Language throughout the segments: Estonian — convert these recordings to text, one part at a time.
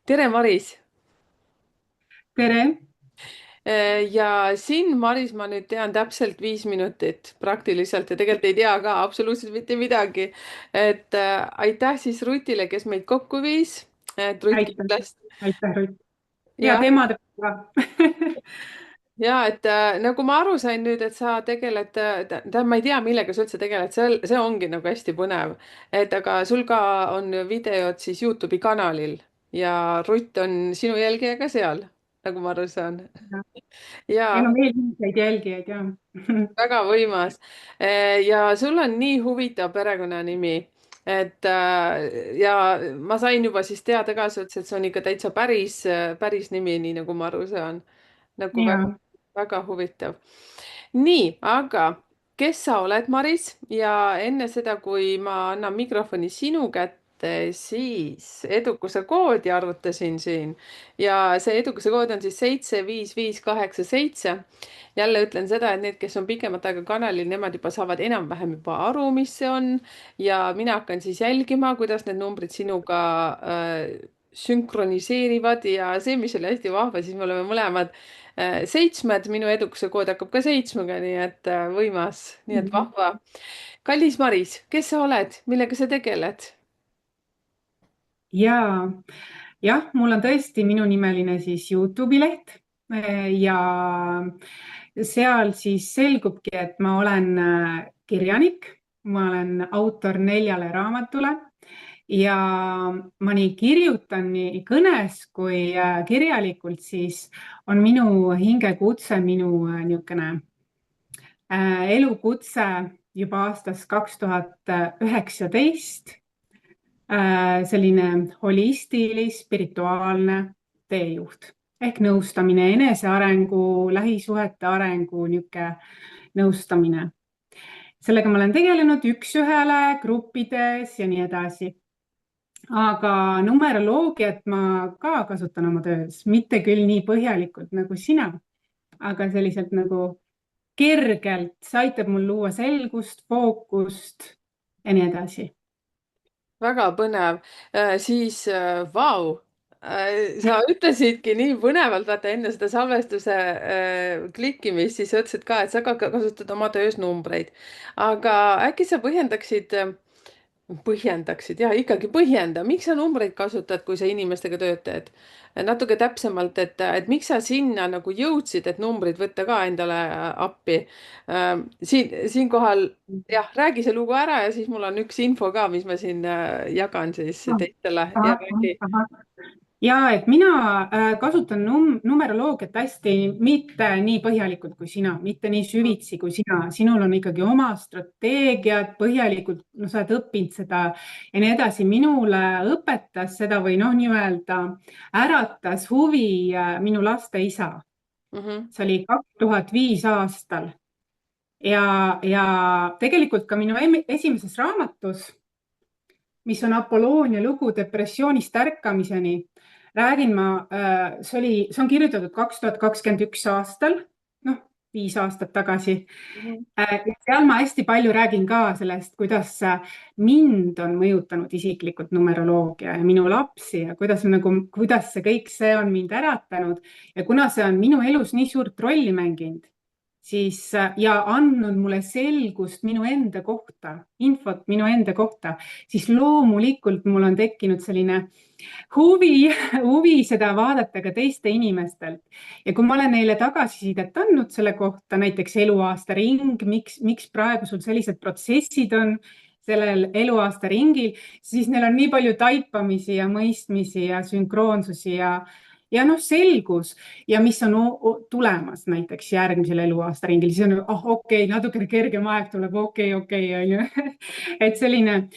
tere, Maris. tere, Ja sind, Maris, ma nüüd tean täpselt 5 minutit praktiliselt ja tegelikult ei tea ka absoluutselt mitte midagi. Aitäh siis Rutile, kes meid kokku viis. Et Rutt aitäh, kindlasti. aitäh, Rutt. Ja Ja, teemade päeva. nagu ma aru sain nüüd, et sa tegeled, tähendab, ma ei tea, millega sa üldse tegeled, see ongi nagu hästi põnev. Aga sul ka on videod siis Youtube'i kanalil ja Rutt on sinu jälgija ka seal, nagu ma aru saan. Meil ja on veel milliseid jälgijaid ja. väga võimas. Ja sul on nii huvitav perekonnanimi, ja ma sain juba siis teada ka, sa ütlesid, et see on ikka täitsa päris nimi, nii nagu ma aru saan. Nagu väga, Ja, väga huvitav. nii, aga kes sa oled, Maris? Ja enne seda, kui ma annan mikrofoni sinu kätte, siis edukuse koodi arvutasin siin ja see edukuse kood on siis 75587. Jälle ütlen seda, et need, kes on pikemat aega kanalil, nemad juba saavad enam-vähem juba aru, mis see on ja mina hakkan siis jälgima, kuidas need numbrid sinuga sünkroniseerivad ja see, mis oli hästi vahva, siis me oleme mõlemad seitsmed, minu edukuse kood hakkab ka seitsmega, nii et võimas, nii et vahva. kallis Maris, kes sa oled, millega sa tegeled? ja, jah, mul on tõesti minunimeline siis Youtube'i leht ja seal siis selgubki, et ma olen kirjanik, ma olen autor 4 raamatule ja ma nii kirjutan nii kõnes kui kirjalikult, siis on minu hingekutse, minu niisugune elukutse juba aastast 2019, selline holistilis, spirituaalne teejuht ehk nõustamine, enesearengu, lähisuhete arengu, niisugune nõustamine. Sellega ma olen tegelenud üks-ühele, gruppides ja nii edasi. Aga numeroloogiat ma ka kasutan oma töös, mitte küll nii põhjalikult nagu sina, aga selliselt nagu kergelt, see aitab mul luua selgust, fookust ja nii edasi. väga põnev. Vau. Sa ütlesidki nii põnevalt, vaata enne seda salvestuse klikkimist, siis sa ütlesid ka, et sa ka kasutad oma töös numbreid. aga äkki sa põhjendaksid ja ikkagi põhjenda, miks sa numbreid kasutad, kui sa inimestega tööd teed? natuke täpsemalt, et miks sa sinna nagu jõudsid, et numbrid võtta ka endale appi. Siinkohal jah, räägi see lugu ära ja siis mul on üks info ka, mis ma siin jagan siis teistele ja Ahah, räägi. ahah. Ja et mina kasutan numeroloogiat hästi mitte nii põhjalikult kui sina, mitte nii süvitsi kui sina. Sinul on ikkagi oma strateegiad põhjalikult, no sa oled õppinud seda ja nii edasi. Minule õpetas seda või noh, nii-öelda äratas huvi minu laste isa. Mhm, See oli 2005 aastal ja tegelikult ka minu esimeses raamatus, mis on Apolloonia lugu depressioonist ärkamiseni, räägin ma, see on kirjutatud 2021 aastal, noh, 5 aastat tagasi. mhm. Seal ma hästi palju räägin ka sellest, kuidas mind on mõjutanud isiklikult numeroloogia ja minu lapsi ja kuidas see kõik see on mind äratanud ja kuna see on minu elus nii suurt rolli mänginud, siis ja andnud mulle selgust minu enda kohta, infot minu enda kohta, siis loomulikult mul on tekkinud selline huvi seda vaadata ka teiste inimestelt. Ja kui ma olen neile tagasisidet andnud selle kohta, näiteks eluaasta ring, miks praegu sul sellised protsessid on sellel eluaasta ringil, siis neil on nii palju taipamisi ja mõistmisi ja sünkroonsusi ja noh, selgus ja mis on tulemas näiteks järgmisel eluaasta ringil, siis on okei, natukene kergem aeg tuleb, okei, on ju. Et selline,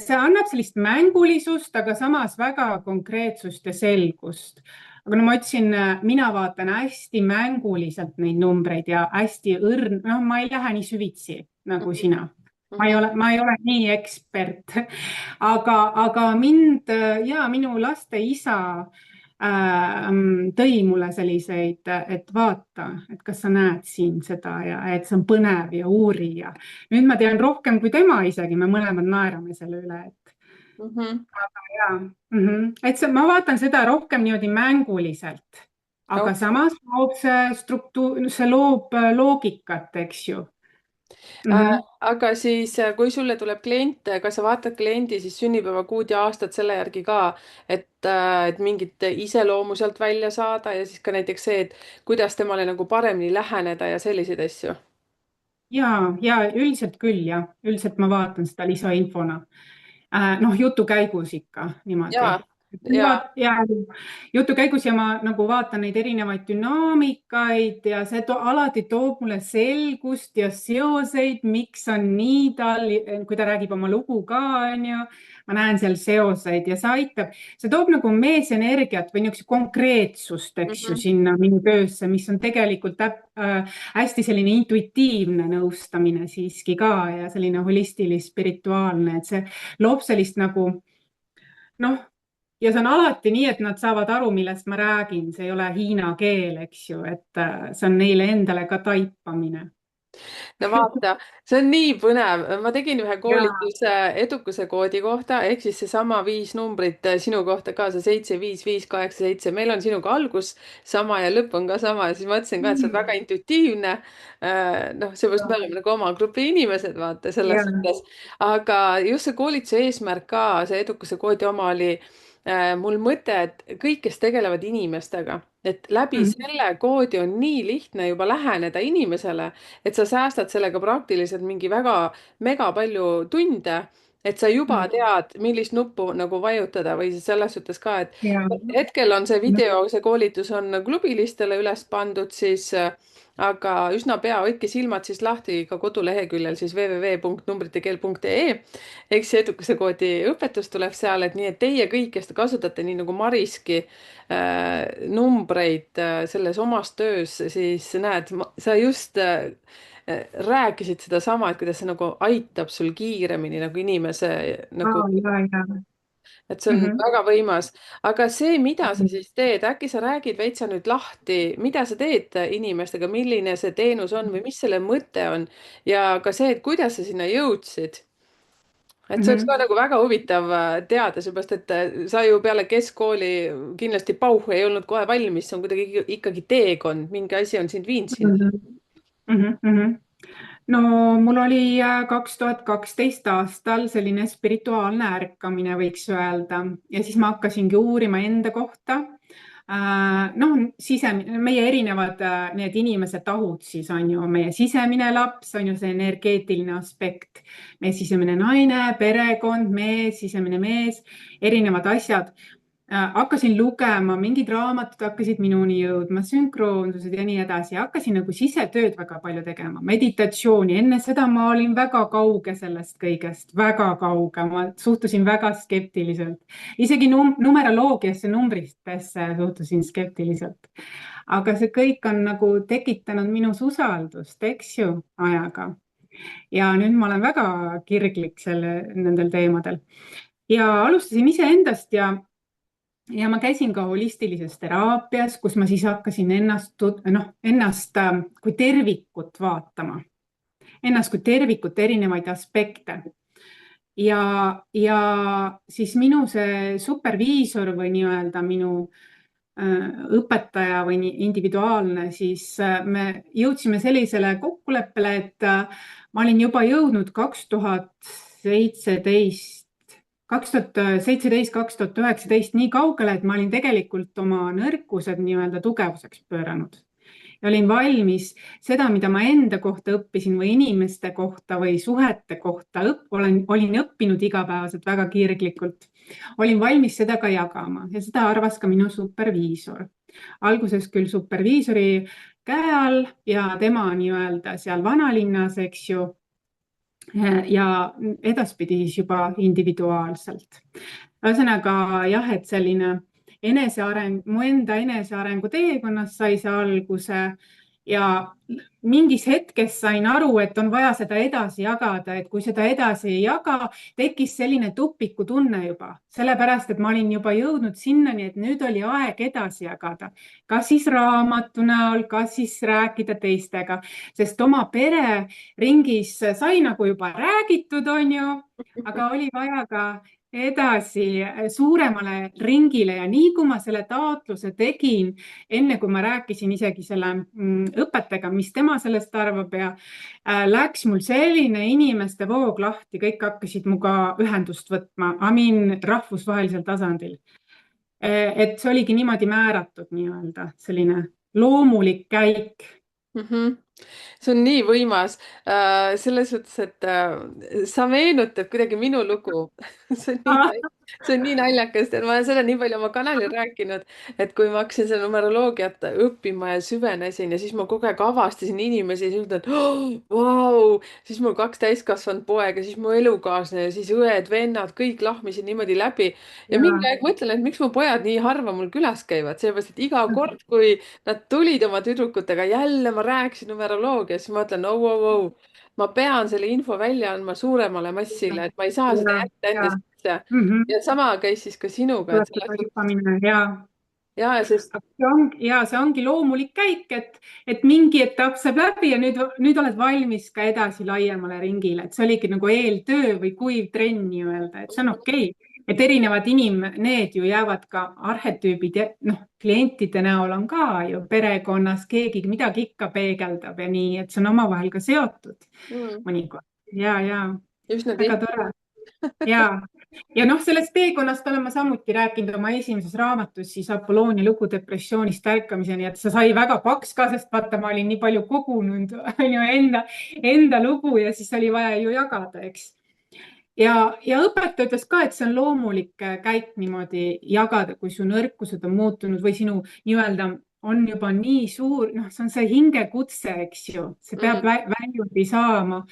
see annab sellist mängulisust, aga samas väga konkreetsust ja selgust. Aga no ma ütlesin, mina vaatan hästi mänguliselt neid numbreid ja hästi õrn, noh, ma ei lähe nii süvitsi nagu Mhm, sina. mhm. Ma ei ole nii ekspert, aga mind ja minu laste isa tõi mulle selliseid, et vaata, et kas sa näed siin seda ja et see on põnev ja uuri ja nüüd ma tean rohkem kui tema isegi, me mõlemad naerame selle üle, Mhm. Ja. Et ma vaatan seda rohkem niimoodi mänguliselt, aga samas loob see struktuur, see loob loogikat, eks ju. Aga siis, kui sulle tuleb klient, kas sa vaatad kliendi siis sünnipäevakuud ja aastat selle järgi ka, et mingit iseloomu sealt välja saada ja siis ka näiteks see, et kuidas temale nagu paremini läheneda ja selliseid asju? Ja üldiselt küll jah, üldiselt ma vaatan seda lisainfona. Noh, jutu käigus ikka niimoodi. ja, ja. Ja jutu käigus ja ma nagu vaatan neid erinevaid dünaamikaid ja see alati toob mulle selgust ja seoseid, miks on nii tal, kui ta räägib oma lugu ka, onju. Ma näen seal seoseid ja see toob nagu meesenergiat või niisugust konkreetsust, eks ju, Mhm. sinna minu töösse, mis on tegelikult hästi selline intuitiivne nõustamine siiski ka ja selline holistilis spirituaalne, et see loob sellist nagu noh, ja see on alati nii, et nad saavad aru, millest ma räägin, see ei ole hiina keel, eks ju, et see on neile endale ka taipamine. No vaata, see on nii põnev. Ma tegin ühe Ja. koolituse edukuse koodi kohta ehk siis seesama 5 numbrit sinu kohta ka, see 75587. meil on sinuga algus sama ja lõpp on ka sama ja siis mõtlesin ka, et sa oled väga intuitiivne. noh, seepärast me oleme nagu oma grupi inimesed, vaata Ja. selles suhtes. aga just see koolituse eesmärk ka, see edukuse koodi oma oli mul mõte, et kõik, kes tegelevad inimestega, et läbi Mhm. selle koodi on nii lihtne juba läheneda inimesele, et sa säästad sellega praktiliselt mingi väga mega palju tunde, et sa juba Mhm. tead, millist nuppu nagu vajutada või siis selles suhtes ka, et Ja. hetkel on see video, see koolitus on klubilistele üles pandud, siis aga üsna pea hoidke silmad siis lahti ka koduleheküljel siis www.numbritekeel.ee ehk see edukuse koodi õpetus tuleb seal, et nii, et teie kõik, kes te kasutate nii nagu Mariski numbreid selles omas töös, siis näed, sa just rääkisid sedasama, et kuidas see nagu aitab sul kiiremini nagu inimese nagu, Ja. et see on Mhm. väga võimas. aga see, mida sa siis teed, äkki sa räägid veitsa nüüd lahti, mida sa teed inimestega, milline see teenus on või mis selle mõte on ja ka see, et kuidas sa sinna jõudsid. Et see oleks Mhm. ka nagu väga huvitav teada, seepärast et sa ju peale keskkooli kindlasti pauh ei olnud kohe valmis, see on kuidagi ikkagi teekond, mingi asi on sind viinud sinna. Mhm. Mhm. Mhm. No mul oli 2012 aastal selline spirituaalne ärkamine, võiks öelda, ja siis ma hakkasingi uurima enda kohta. Noh, meie erinevad need inimese tahud siis on ju meie sisemine laps, on ju see energeetiline aspekt, meie sisemine naine, perekond, mees, sisemine mees, erinevad asjad. Hakkasin lugema, mingid raamatud hakkasid minuni jõudma, sünkroonsused ja nii edasi. Hakkasin nagu sisetööd väga palju tegema, meditatsiooni. Enne seda ma olin väga kauge sellest kõigest, väga kauge. Ma suhtusin väga skeptiliselt. Isegi numeroloogiasse, numbritesse suhtusin skeptiliselt. Aga see kõik on nagu tekitanud minus usaldust, eks ju, ajaga. Ja nüüd ma olen väga kirglik nendel teemadel. Ja alustasin iseendast ja ma käisin ka holistilises teraapias, kus ma siis hakkasin ennast kui tervikut vaatama, ennast kui tervikut, erinevaid aspekte. Ja siis minu see superviisor või nii-öelda minu õpetaja või individuaalne, siis me jõudsime sellisele kokkuleppele, et ma olin juba jõudnud 2017, 2019 nii kaugele, et ma olin tegelikult oma nõrkused nii-öelda tugevuseks pööranud. Ja olin valmis seda, mida ma enda kohta õppisin või inimeste kohta või suhete kohta olin õppinud igapäevaselt väga kirglikult. Olin valmis seda ka jagama ja seda arvas ka minu superviisor. Alguses küll superviisori käe all ja tema nii-öelda seal vanalinnas, eks ju, ja edaspidi siis juba individuaalselt. Ühesõnaga jah, et selline mu enda enesearengu teekonnas sai see alguse ja mingis hetkes sain aru, et on vaja seda edasi jagada, et kui seda edasi ei jaga, tekkis selline tupikutunne juba, sellepärast et ma olin juba jõudnud sinnani, et nüüd oli aeg edasi jagada, kas siis raamatu näol, kas siis rääkida teistega, sest oma pereringis sai nagu juba räägitud, on ju, aga oli vaja ka edasi suuremale ringile ja nii kui ma selle taotluse tegin, enne kui ma rääkisin isegi selle õpetajaga, mis tema sellest arvab ja läks mul selline inimeste voog lahti, kõik hakkasid minuga ühendust võtma, rahvusvahelisel tasandil. Et see oligi niimoodi määratud nii-öelda, selline loomulik käik. Mhm. See on nii võimas selles suhtes, et sa meenutad kuidagi minu lugu. see on nii, see on nii naljakas, et ma olen seda nii palju oma kanalil rääkinud, et kui ma hakkasin seda numeroloogiat õppima ja süvenesin ja siis ma kogu aeg avastasin inimesi ja siis mõtlen, oh, vau, siis mul 2 täiskasvanud poega, siis mu elukaaslane ja siis õed-vennad, kõik lahmisid niimoodi läbi. Ja mingi aeg mõtlen, et miks mu pojad nii harva mul külas käivad, sellepärast et iga kord, kui nad tulid oma tüdrukutega, jälle ma rääkisin numeroloogiast, siis ma mõtlen, ma pean selle info välja andma suuremale massile, et ma ei saa seda ja, jätta enda ja. sisse. Mhm. Ja sama käis siis ka sinuga, et Tuleb see selles suhtes. taipamine ja Ja, sest see ongi loomulik käik, et mingi etapp saab läbi ja nüüd oled valmis ka edasi laiemale ringile, et see oligi nagu eeltöö või kuiv trenn nii-öelda, et see on okei. Et erinevad need ju jäävad ka arhetüübid ja noh, klientide näol on ka ju perekonnas keegi midagi ikka peegeldab ja nii, et see on omavahel ka seotud mõnikord. Ja üsna väga tihti. tore. Ja noh, sellest teekonnast olen ma samuti rääkinud oma esimeses raamatus, siis Apolloonia lugu depressioonist ärkamiseni, et see sai väga paks ka, sest vaata, ma olin nii palju kogunud on ju enda lugu ja siis oli vaja ju jagada, eks. Ja õpetaja ütles ka, et see on loomulik käik niimoodi jagada, kui su nõrkused on muutunud või sinu nii-öelda on juba nii suur, noh, see on see hingekutse, eks ju, see peab väljundi saama.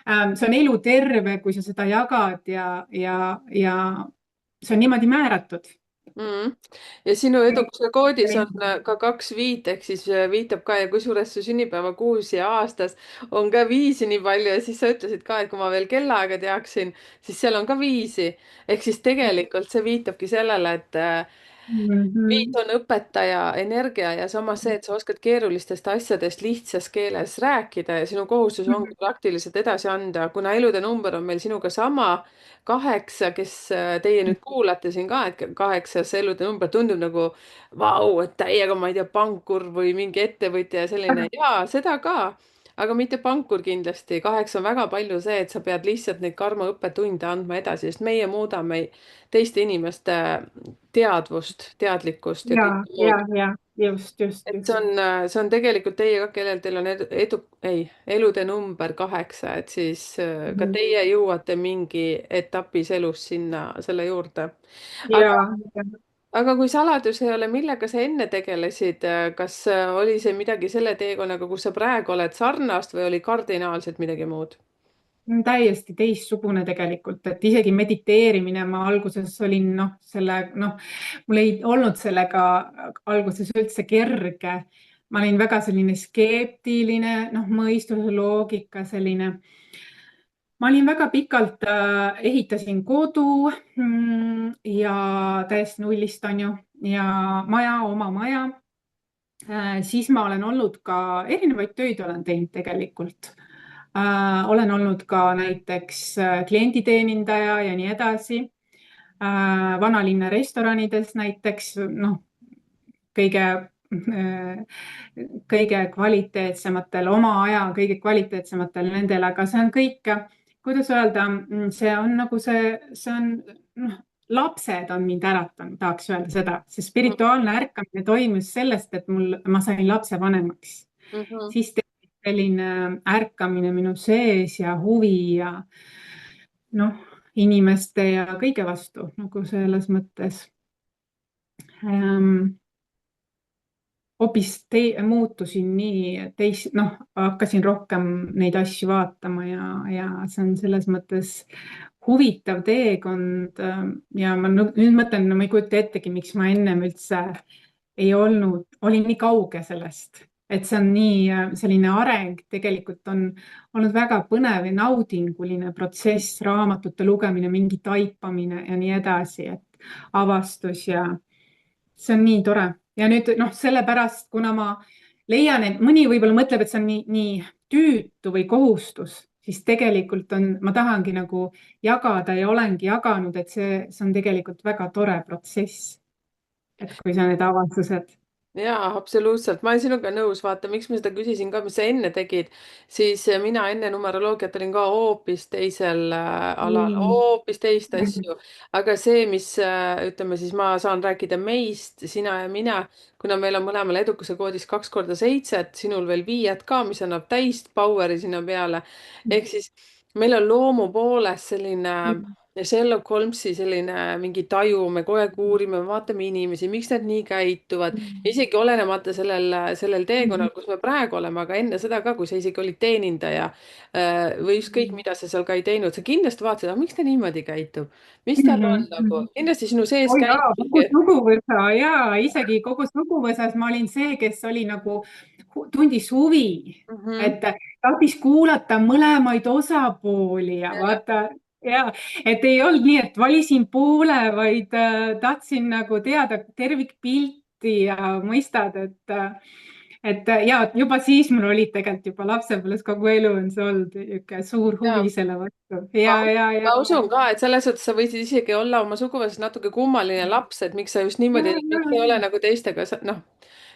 See on eluterve, kui sa seda jagad ja see on niimoodi määratud. Mm. Ja sinu edukuse koodis on ka 2 viit, ehk siis viitab ka ja kusjuures su sünnipäevakuus ja aastas on ka 5 nii palju ja siis sa ütlesid ka, et kui ma veel kellaaega teaksin, siis seal on ka 5. Ehk siis tegelikult see viitabki sellele, et 5 on õpetaja energia ja samas see, et sa oskad keerulistest asjadest lihtsas keeles rääkida ja sinu kohustus ongi praktiliselt edasi anda, kuna elude number on meil sinuga sama 8, kes teie nüüd kuulate siin ka, et 8 elude number tundub nagu vau, et täiega, ma ei tea, pankur või mingi ettevõtja ja selline ja seda ka, aga mitte pankur kindlasti. 8 on väga palju see, et sa pead lihtsalt neid karma õppetunde andma edasi, sest meie muudame teiste inimeste teadvust, teadlikkust ja kõike muud. Just. Et see on tegelikult teie ka, kellel teil on elude number 8, et siis ka teie jõuate mingi etapis elus sinna, selle juurde. aga, Ja, aga kui saladus ei ole, millega sa enne tegelesid, kas oli see midagi selle teekonnaga, kus sa praegu oled sarnast või oli kardinaalselt midagi muud? täiesti teistsugune tegelikult, et isegi mediteerimine, ma alguses olin mul ei olnud sellega alguses üldse kerge. Ma olin väga selline skeptiline, mõistuse loogika selline. Ma olin väga pikalt, ehitasin kodu ja täiesti nullist on ju ja oma maja. Siis ma olen olnud ka erinevaid töid olen teinud tegelikult. Olen olnud ka näiteks klienditeenindaja ja nii edasi. Vanalinna restoranides näiteks, kõige, kõige kvaliteetsematel, oma aja kõige kvaliteetsematel nendel, aga see on kõik, kuidas öelda, see on nagu see on, lapsed on mind äratanud, tahaks öelda seda, see spirituaalne ärkamine toimus sellest, et ma sain lapsevanemaks. Siis selline ärkamine minu sees ja huvi ja inimeste ja kõige vastu nagu selles mõttes. Hoopis muutusin hakkasin rohkem neid asju vaatama ja see on selles mõttes huvitav teekond ja ma nüüd mõtlen, ma ei kujuta ettegi, miks ma ennem üldse olin nii kauge sellest, et see on nii selline areng tegelikult on olnud väga põnev ja naudinguline protsess, raamatute lugemine, mingi taipamine ja nii edasi, et avastus ja see on nii tore. Ja nüüd sellepärast, kuna ma leian, et mõni võib-olla mõtleb, et see on nii tüütu või kohustus, siis tegelikult ma tahangi nagu jagada ja olengi jaganud, et see on tegelikult väga tore protsess, et kui sa need avastused. jaa, absoluutselt, ma olen sinuga nõus, vaata, miks ma seda küsisin ka, mis sa enne tegid, siis mina enne numeroloogiat olin ka hoopis teisel alal, Mm. hoopis teist asju. aga see, mis ütleme siis ma saan rääkida meist, sina ja mina, kuna meil on mõlemal edukuse koodis 2 × 7, sinul veel 5 ka, mis annab täist power'i sinna peale. ehk siis meil on loomu poolest selline ja Sherlock Holmesi selline mingi taju, me kogu aeg uurime, vaatame inimesi, miks nad nii käituvad, isegi olenemata sellel teekonnal, kus me praegu oleme, aga enne seda ka, kui sa isegi olid teenindaja või ükskõik, mida sa seal ka ei teinud, sa kindlasti vaatasid, miks ta niimoodi käitub, mis tal on nagu, kindlasti sinu sees Oh jaa, kogu käibki. suguvõsa ja isegi kogu suguvõsas ma olin see, kes oli nagu tundis huvi, Mhm. et tahtis kuulata mõlemaid osapooli ja Ja, vaata ja et ei olnud nii, et valisin poole, vaid tahtsin nagu teada tervikpilti ja mõistad, et ja juba siis mul oli tegelikult juba lapsepõlves kogu elu on see olnud niisugune suur huvi ja. selle vastu ma, ja ma usun ka, et selles suhtes sa võisid isegi olla oma suguvõsas natuke kummaline laps, et miks sa just niimoodi, miks ei ole nagu teistega, noh,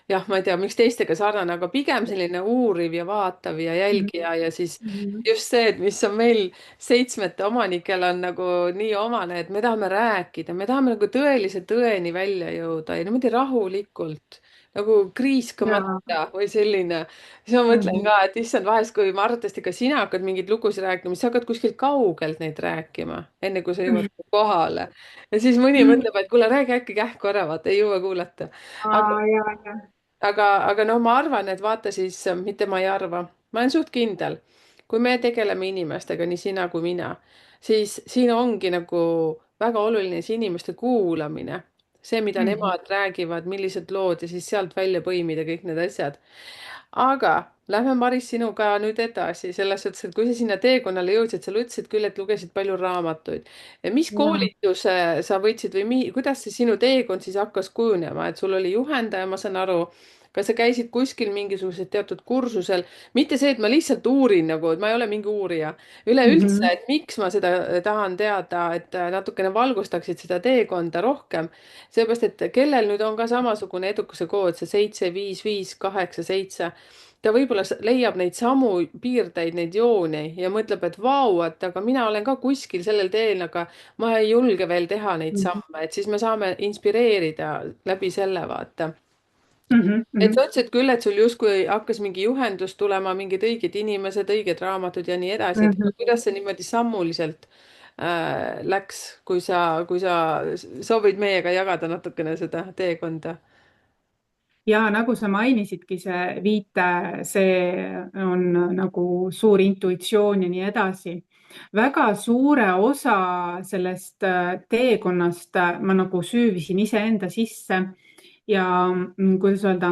jah, ma ei tea, miks teistega sarnane, aga pigem selline uuriv ja vaatav ja jälgija ja siis just see, et mis on meil 7 omanikel on nagu nii omane, et me tahame rääkida, me tahame nagu tõelise tõeni välja jõuda ja niimoodi rahulikult nagu ja. kriiskamata või selline. siis ma mõtlen ka, et issand, vahest kui ma arvatavasti ka sina hakkad mingeid lugusid rääkima, siis sa hakkad kuskilt kaugelt neid rääkima, enne kui sa jõuad kohale. ja siis mõni mõtleb, et kuule, räägi äkki kähku ära, vaata, ei jõua kuulata. Ja. aga noh, ma arvan, et vaata siis, mitte ma ei arva, ma olen suht kindel, kui me tegeleme inimestega, nii sina kui mina, siis siin ongi nagu väga oluline see inimeste kuulamine. See, mida nemad räägivad, millised lood ja siis sealt välja põimida kõik need asjad. aga lähme, Maris, sinuga nüüd edasi selles suhtes, et kui sa sinna teekonnale jõudsid, sa ütlesid küll, et lugesid palju raamatuid. Mis Ja. koolituse sa võtsid või kuidas see sinu teekond siis hakkas kujunema, et sul oli juhendaja, ma saan aru, kas sa käisid kuskil mingisugusel teatud kursusel, mitte see, et ma lihtsalt uurin nagu, et ma ei ole mingi uurija, üleüldse, et miks ma seda tahan teada, et natukene valgustaksid seda teekonda rohkem. seepärast, et kellel nüüd on ka samasugune edukuse kood, see 7 5 5 8 7, ta võib-olla leiab neid samu piirdeid, neid jooni ja mõtleb, et vau, et aga mina olen ka kuskil sellel teel, aga ma ei julge veel teha neid samme, et siis me saame inspireerida läbi selle, vaata. Et sa ütlesid küll, et sul justkui hakkas mingi juhendus tulema, mingid õiged inimesed, õiged raamatud ja nii edasi, et kuidas see niimoodi sammuliselt läks, kui sa soovid meiega jagada natukene seda teekonda? Ja nagu sa mainisidki, see viite, see on nagu suur intuitsioon ja nii edasi. Väga suure osa sellest teekonnast ma nagu süüvisin iseenda sisse ja kuidas öelda,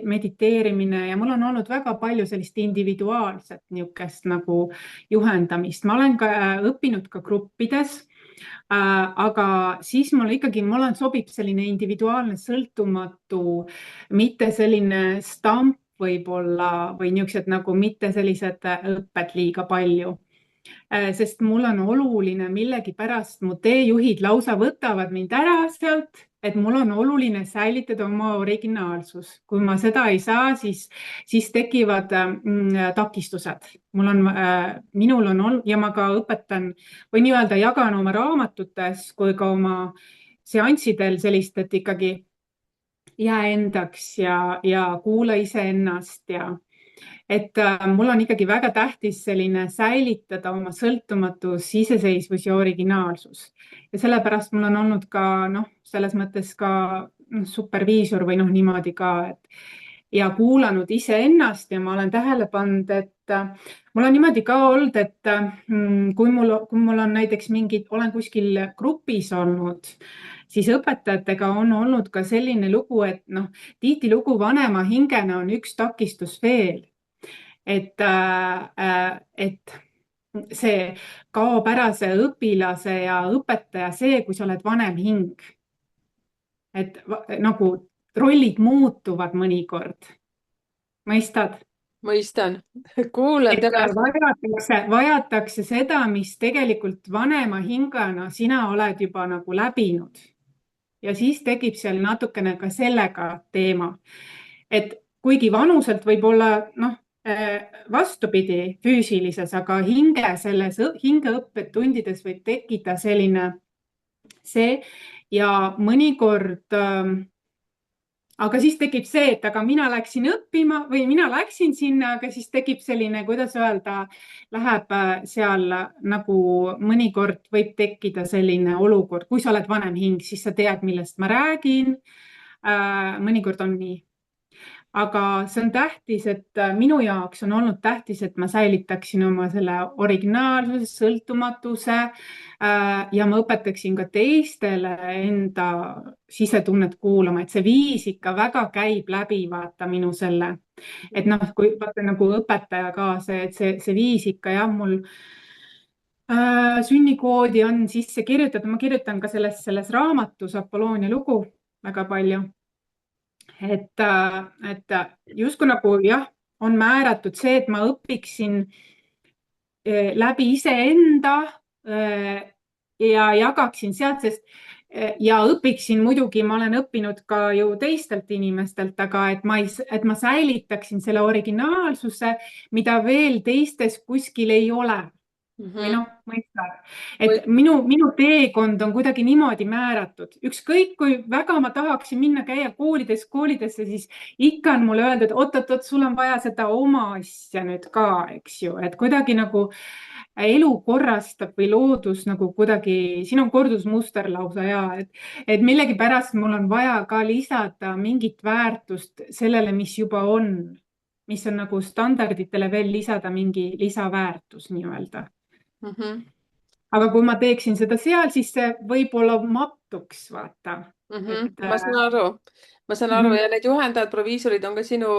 mediteerimine ja mul on olnud väga palju sellist individuaalset niisugust nagu juhendamist. Ma olen ka õppinud ka gruppides. Aga siis mul sobib selline individuaalne, sõltumatu, mitte selline stamp võib-olla või niisugused nagu mitte sellised õpped liiga palju. Sest mul on oluline millegipärast, mu teejuhid lausa võtavad mind ära sealt, et mul on oluline säilitada oma originaalsus. Kui ma seda ei saa, siis tekivad takistused. Minul on olnud ja ma ka õpetan või nii-öelda jagan oma raamatutes kui ka oma seanssidel sellist, et ikkagi jää endaks ja kuula iseennast ja et mul on ikkagi väga tähtis selline säilitada oma sõltumatus, iseseisvus ja originaalsus. Ja sellepärast mul on olnud ka selles mõttes ka superviisor või niimoodi ka, ja kuulanud iseennast ja ma olen tähele pannud, et mul on niimoodi ka olnud, et kui mul on näiteks olen kuskil grupis olnud, siis õpetajatega on olnud ka selline lugu, et tihtilugu vanema hingena on üks takistus veel, et see kaob ära see õpilase ja õpetaja see, kui sa oled vanem hing. Et nagu rollid muutuvad mõnikord, mõistad? mõistan. kuulan et tema. vajatakse seda, mis tegelikult vanema hingena sina oled juba nagu läbinud. Ja siis tekib seal natukene ka sellega teema. Et kuigi vanuselt võib olla, noh, vastupidi füüsilises, aga hingeõppetundides võib tekkida selline see ja mõnikord aga siis tekib see, et aga mina läksin õppima või mina läksin sinna, aga siis tekib selline, kuidas öelda, läheb seal nagu mõnikord võib tekkida selline olukord, kui sa oled vanem hing, siis sa tead, millest ma räägin. Mõnikord on nii. Aga see on tähtis, et minu jaoks on olnud tähtis, et ma säilitaksin oma selle originaalsuse, sõltumatuse ja ma õpetaksin ka teistele enda sisetunnet kuulama, et see viis ikka väga käib läbi, vaata minu selle, et noh, kui vaata nagu õpetaja ka see viis ikka jah, mul sünnikoodi on sisse kirjutatud, ma kirjutan ka selles raamatus Apolloonia lugu väga palju. Et justkui nagu jah, on määratud see, et ma õpiksin läbi iseenda ja jagaksin sealt, sest ja õpiksin muidugi, ma olen õppinud ka ju teistelt inimestelt, aga et ma säilitaksin selle originaalsuse, mida veel teistes kuskil ei ole. Või noh, mõistad, et minu teekond on kuidagi niimoodi määratud. Ükskõik, kui väga ma tahaksin minna käia koolidesse, siis ikka on mulle öeldud, oot, sul on vaja seda oma asja nüüd ka, eks ju, et kuidagi nagu elu korrastab või loodus nagu kuidagi, siin on kordusmuster lausa ja, et millegipärast mul on vaja ka lisada mingit väärtust sellele, mis juba on, mis on nagu standarditele veel lisada mingi lisaväärtus nii-öelda. Aga kui ma teeksin seda seal, siis see võib-olla mattuks, vaata. Ma saan aru. Ma saan aru ja need juhendajad, proviisorid on ka sinu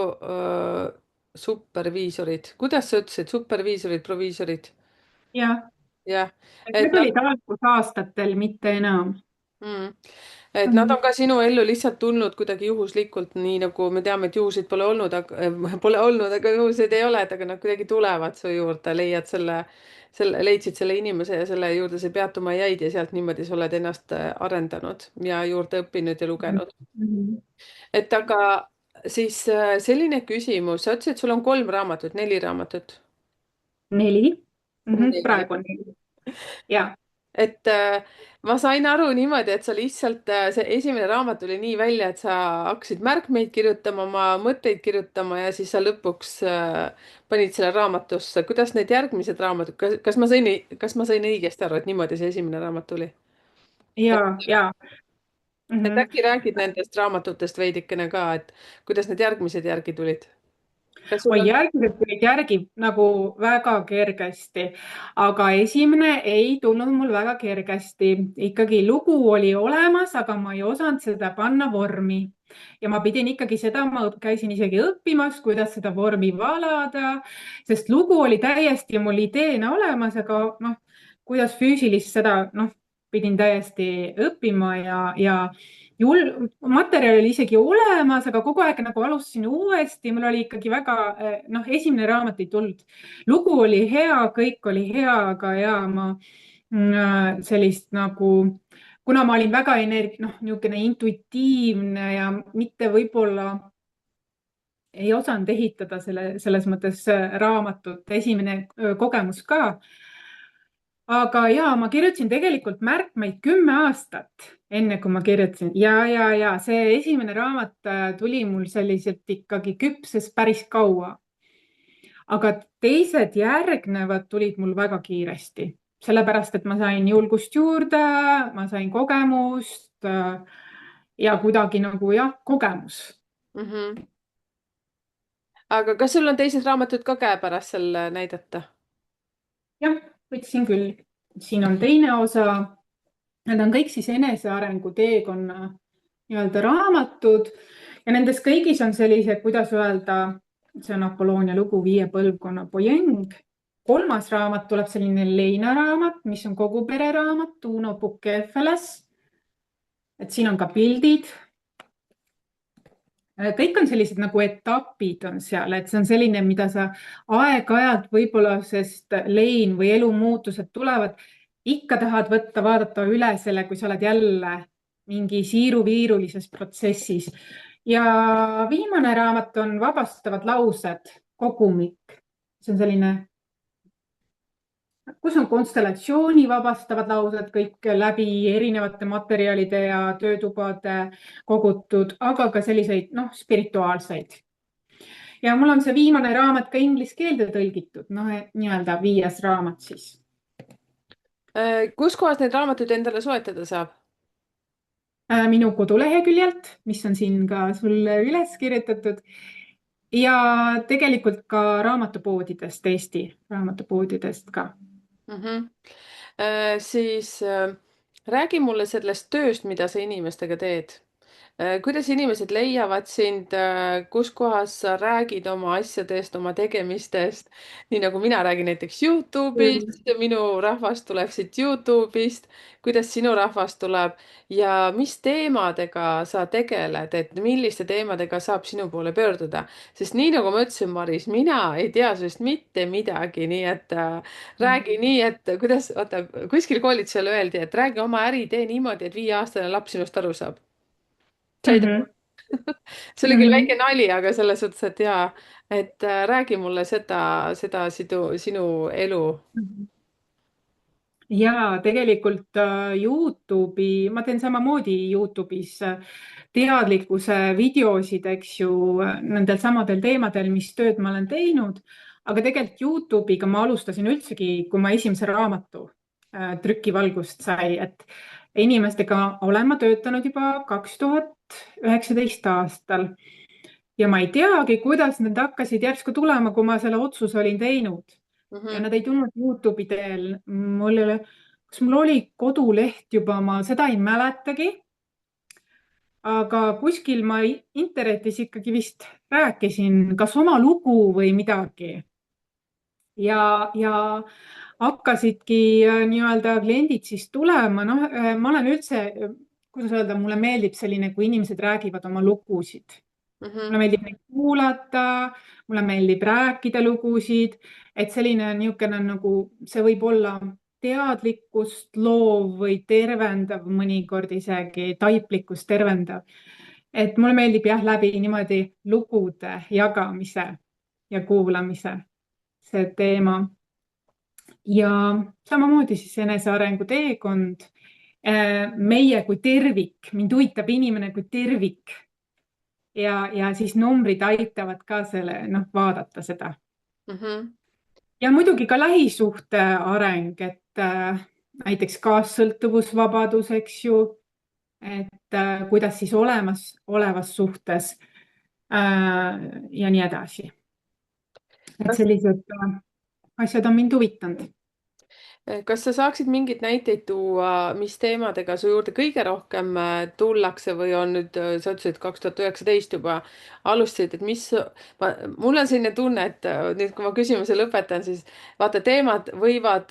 superviisorid. Kuidas sa ütlesid, superviisorid, proviisorid? jah, Jah, et need olid algusaastatel, mitte enam. et nad on ka sinu ellu lihtsalt tulnud kuidagi juhuslikult, nii nagu me teame, et juhuseid pole olnud, aga juhuseid ei ole, et aga nad kuidagi tulevad su juurde, leiad leidsid selle inimese ja selle juurde sa peatuma jäid ja sealt niimoodi sa oled ennast arendanud ja juurde õppinud ja lugenud. Et aga siis selline küsimus, sa ütlesid, sul on 3 raamatut, 4 raamatut? 4. Neli. Praegu on 4. Ja. Et ma sain aru niimoodi, et sa lihtsalt, see esimene raamat tuli nii välja, et sa hakkasid märkmeid kirjutama, oma mõtteid kirjutama ja siis sa lõpuks panid selle raamatusse. Kuidas need järgmised raamatud, kas ma sain õigesti aru, et niimoodi see esimene raamat tuli? Ja. Et äkki räägid nendest raamatutest veidikene ka, et kuidas need järgmised järgi tulid? Oi, järgmised tulid järgi nagu väga kergesti, aga esimene ei tulnud mul väga kergesti. Ikkagi lugu oli olemas, aga ma ei osanud seda panna vormi. Ja ma pidin ikkagi seda, ma käisin isegi õppimas, kuidas seda vormi valada, sest lugu oli täiesti mul ideena olemas, aga noh, kuidas füüsilist seda, noh, pidin täiesti õppima ja materjal oli isegi olemas, aga kogu aeg nagu alustasin uuesti, mul oli ikkagi väga, noh, esimene raamat ei tulnud. Lugu oli hea, kõik oli hea, aga ja ma sellist nagu, kuna ma olin väga niisugune intuitiivne ja mitte võib-olla ei osanud ehitada selles mõttes raamatut, esimene kogemus ka. Aga ja ma kirjutasin tegelikult märkmeid 10 aastat, enne kui ma kirjutasin ja see esimene raamat tuli mul selliselt ikkagi küpses päris kaua. Aga teised järgnevad tulid mul väga kiiresti, sellepärast et ma sain julgust juurde, ma sain kogemust ja kuidagi nagu jah, kogemus. Aga kas sul on teised raamatud ka käepärast seal näidata? Jah, võtsin küll. Siin on teine osa. Need on kõik siis enesearengu teekonna nii-öelda raamatud ja nendes kõigis on sellised, kuidas öelda, see on Apolloonia lugu 5 põlvkonna pojeng. 3. raamat tuleb selline leinaraamat, mis on kogu pereraamat, Uno Pukkefeles. Et siin on ka pildid. kõik on sellised nagu etapid on seal, et see on selline, mida sa aeg-ajalt võib-olla, sest lein või elumuutused tulevad, ikka tahad võtta, vaadata üle selle, kui sa oled jälle mingi siiruviirulises protsessis. ja viimane raamat on Vabastavad laused, kogumik. see on selline, kus on konstellatsiooni vabastavad laused kõik läbi erinevate materjalide ja töötubade kogutud, aga ka selliseid, noh, spirituaalseid. ja mul on see viimane raamat ka inglise keelde tõlgitud, noh, nii-öelda 5. raamat siis. Kus kohas neid raamatuid endale soetada saab? Minu koduleheküljelt, mis on siin ka sulle üles kirjutatud. ja tegelikult ka raamatupoodidest, Eesti raamatupoodidest ka. Mhm. Siis räägi mulle sellest tööst, mida sa inimestega teed. Kuidas inimesed leiavad sind, kus kohas sa räägid oma asjadest, oma tegemistest, nii nagu mina räägin näiteks Youtube'ist, minu rahvas tuleb siit Youtube'ist, kuidas sinu rahvas tuleb ja mis teemadega sa tegeled, et milliste teemadega saab sinu poole pöörduda, sest nii nagu ma ütlesin, Maris, mina ei tea sinust mitte midagi, nii et räägi nii, et kuidas, vaata, kuskil koolitusel öeldi, et räägi oma äriidee niimoodi, et 5-aastane laps sinust aru saab. Said aru? Mm-hmm. See oli küll väike nali, aga selles suhtes, et jaa, et räägi mulle seda sinu elu. ja tegelikult Youtube'i, ma teen samamoodi Youtube'is teadlikkuse videosid, eks ju, nendel samadel teemadel, mis tööd ma olen teinud. aga tegelikult Youtube'iga ma alustasin üldsegi, kui ma esimese raamatu trükivalgust sai, et inimestega olen ma töötanud juba 2019 aastal. ja ma ei teagi, kuidas need hakkasid järsku tulema, kui ma selle otsuse olin teinud. ja nad ei tulnud Youtube'i teel. Kas mul oli koduleht juba, ma seda ei mäletagi. aga kuskil ma internetis ikkagi vist rääkisin kas oma lugu või midagi. ja hakkasidki nii-öelda kliendid siis tulema. noh, ma olen üldse, kuidas öelda, mulle meeldib selline, kui inimesed räägivad oma lugusid. mulle meeldib neid kuulata, mulle meeldib rääkida lugusid, et selline niisugune nagu, see võib olla teadlikkust loov või tervendav, mõnikord isegi taiplikkust tervendav. et mulle meeldib jah, läbi niimoodi lugude jagamise ja kuulamise see teema. ja samamoodi siis enesearengu teekond, meie kui tervik, mind huvitab inimene kui tervik. ja siis numbrid aitavad ka selle, noh, vaadata seda. ja muidugi ka lähisuhte areng, et näiteks kaassõltuvusvabadus, eks ju, et kuidas siis olevas suhtes ja nii edasi. et sellised asjad on mind huvitanud. Kas sa saaksid mingeid näiteid tuua, mis teemadega su juurde kõige rohkem tullakse või on nüüd, sa ütlesid 2019 juba alustasid, et mul on selline tunne, et nüüd, kui ma küsimuse lõpetan, siis vaata, teemad võivad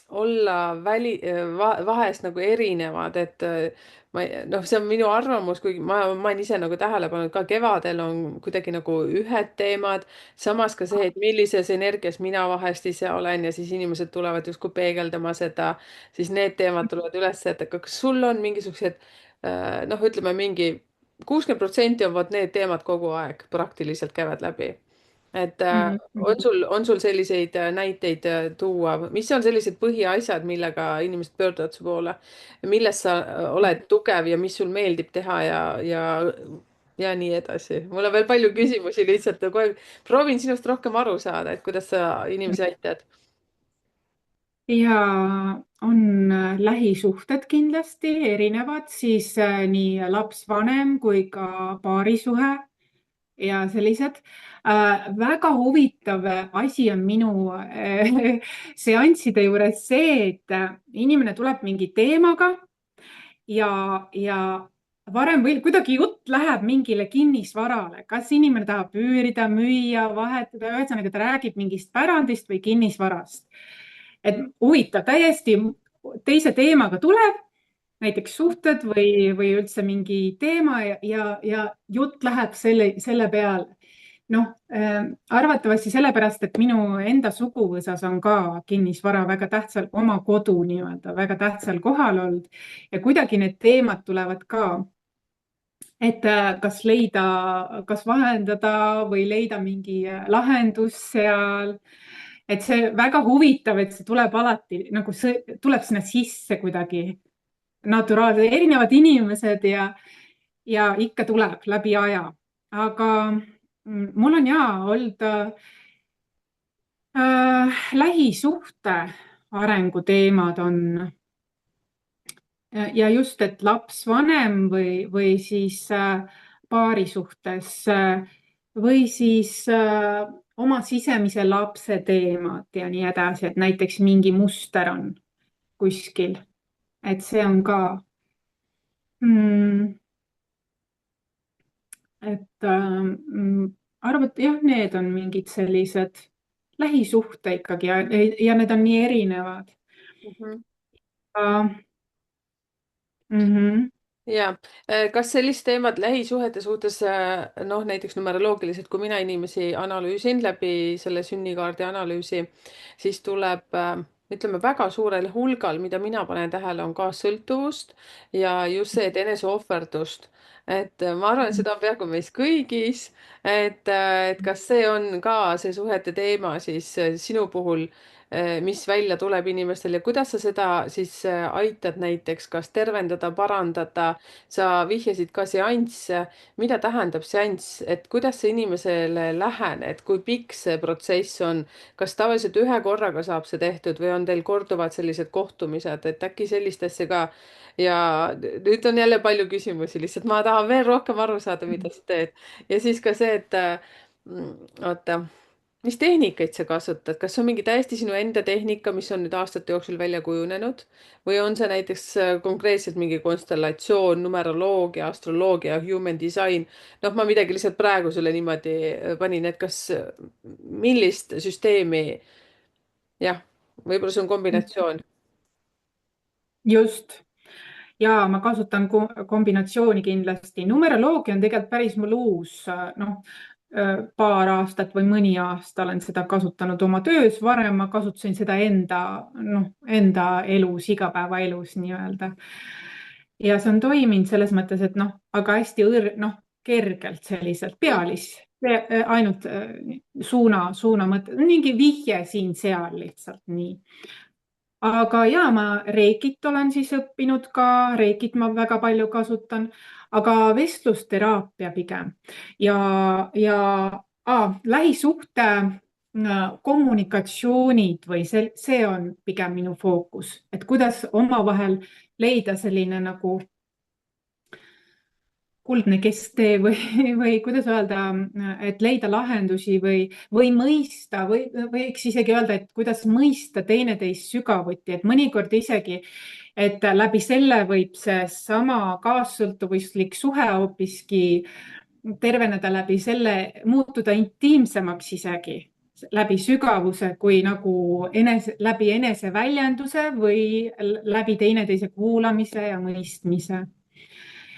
olla vahest nagu erinevad, et noh, see on minu arvamus, kuigi ma olen ise nagu tähele pannud ka, kevadel on kuidagi nagu ühed teemad, samas ka see, et millises energias mina vahest ise olen ja siis inimesed tulevad justkui peegeldama seda, siis need teemad tulevad üles, et kas sul on mingisugused noh, ütleme mingi 60% on vot need teemad kogu aeg praktiliselt käivad läbi. Et on sul selliseid näiteid tuua, mis on sellised põhiasjad, millega inimesed pöörduvad su poole, milles sa oled tugev ja mis sul meeldib teha ja nii edasi. Mul on veel palju küsimusi, lihtsalt kogu aeg proovin sinust rohkem aru saada, et kuidas sa inimesi aitad. ja on lähisuhted kindlasti erinevad, siis nii laps-vanem kui ka paarisuhe ja sellised. Väga huvitav asi on minu seansside juures see, et inimene tuleb mingi teemaga ja varem või kuidagi jutt läheb mingile kinnisvarale, kas inimene tahab üürida, müüa, vahetada, ühesõnaga ta räägib mingist pärandist või kinnisvarast. et huvitav, täiesti teise teemaga tuleb näiteks suhted või üldse mingi teema ja jutt läheb selle peale. Noh, arvatavasti sellepärast, et minu enda suguvõsas on ka kinnisvara väga tähtsal, oma kodu nii-öelda väga tähtsal kohal olnud ja kuidagi need teemad tulevad ka, et kas leida, kas vahendada või leida mingi lahendus seal. Et see väga huvitav, et see tuleb alati nagu see tuleb sinna sisse kuidagi naturaalselt, erinevad inimesed ja ikka tuleb läbi aja. Aga mul on ja olnud lähisuhte arenguteemad on ja just, et laps-vanem või siis paari suhtes või siis oma sisemise lapse teemad ja nii edasi, et näiteks mingi muster on kuskil, et see on ka mm, et arvad, jah, need on mingid sellised lähisuhte ikkagi ja need on nii erinevad. Mhm. Mm-hmm. ja kas sellist teemat lähisuhete suhtes, noh, näiteks numeroloogiliselt, kui mina inimesi analüüsin läbi selle sünnikaardi analüüsi, siis tuleb, ütleme, väga suurel hulgal, mida mina panen tähele, on kaassõltuvust ja just see, et eneseohverdust. Et ma arvan, et seda on peaaegu meis kõigis, et kas see on ka see suhete teema siis sinu puhul, mis välja tuleb inimestel ja kuidas sa seda siis aitad näiteks kas tervendada, parandada. Sa vihjasid ka seansse, mida tähendab seanss, et kuidas sa inimesele lähened, kui pikk see protsess on, kas tavaliselt ühe korraga saab see tehtud või on teil korduvad sellised kohtumised, et äkki sellist asja ka. Ja nüüd on jälle palju küsimusi, lihtsalt ma tahan veel rohkem aru saada, mida sa teed. Ja siis ka see, et oota, mis tehnikaid sa kasutad, kas see on mingi täiesti sinu enda tehnika, mis on nüüd aastate jooksul välja kujunenud või on see näiteks konkreetselt mingi konstellatsioon, numeroloogia, astroloogia, human design? noh, ma midagi lihtsalt praegu sulle niimoodi panin, et kas, millist süsteemi, jah, võib-olla see on kombinatsioon. Just. Ja ma kasutan kombinatsiooni kindlasti. Numeroloogia on tegelikult päris mul uus, noh, paar aastat või mõni aasta olen seda kasutanud oma töös. Varem ma kasutasin seda enda, noh, enda elus, igapäevaelus nii-öelda. Ja see on toiminud selles mõttes, et noh, aga hästi noh, kergelt selliselt pealis, ainult suuna mõte, mingi vihje siin-seal lihtsalt nii. Aga ja ma reikit olen siis õppinud ka, reikit ma väga palju kasutan, aga vestlusteraapia pigem ja lähisuhte kommunikatsioonid või see on pigem minu fookus, et kuidas omavahel leida selline nagu kuldne kesktee või kuidas öelda, et leida lahendusi või mõista või võiks isegi öelda, et kuidas mõista teineteist sügavuti, et mõnikord isegi, et läbi selle võib see sama kaassõltuvuslik suhe hoopiski terveneda läbi selle, muutuda intiimsemaks isegi läbi sügavuse kui nagu läbi eneseväljenduse või läbi teineteise kuulamise ja mõistmise.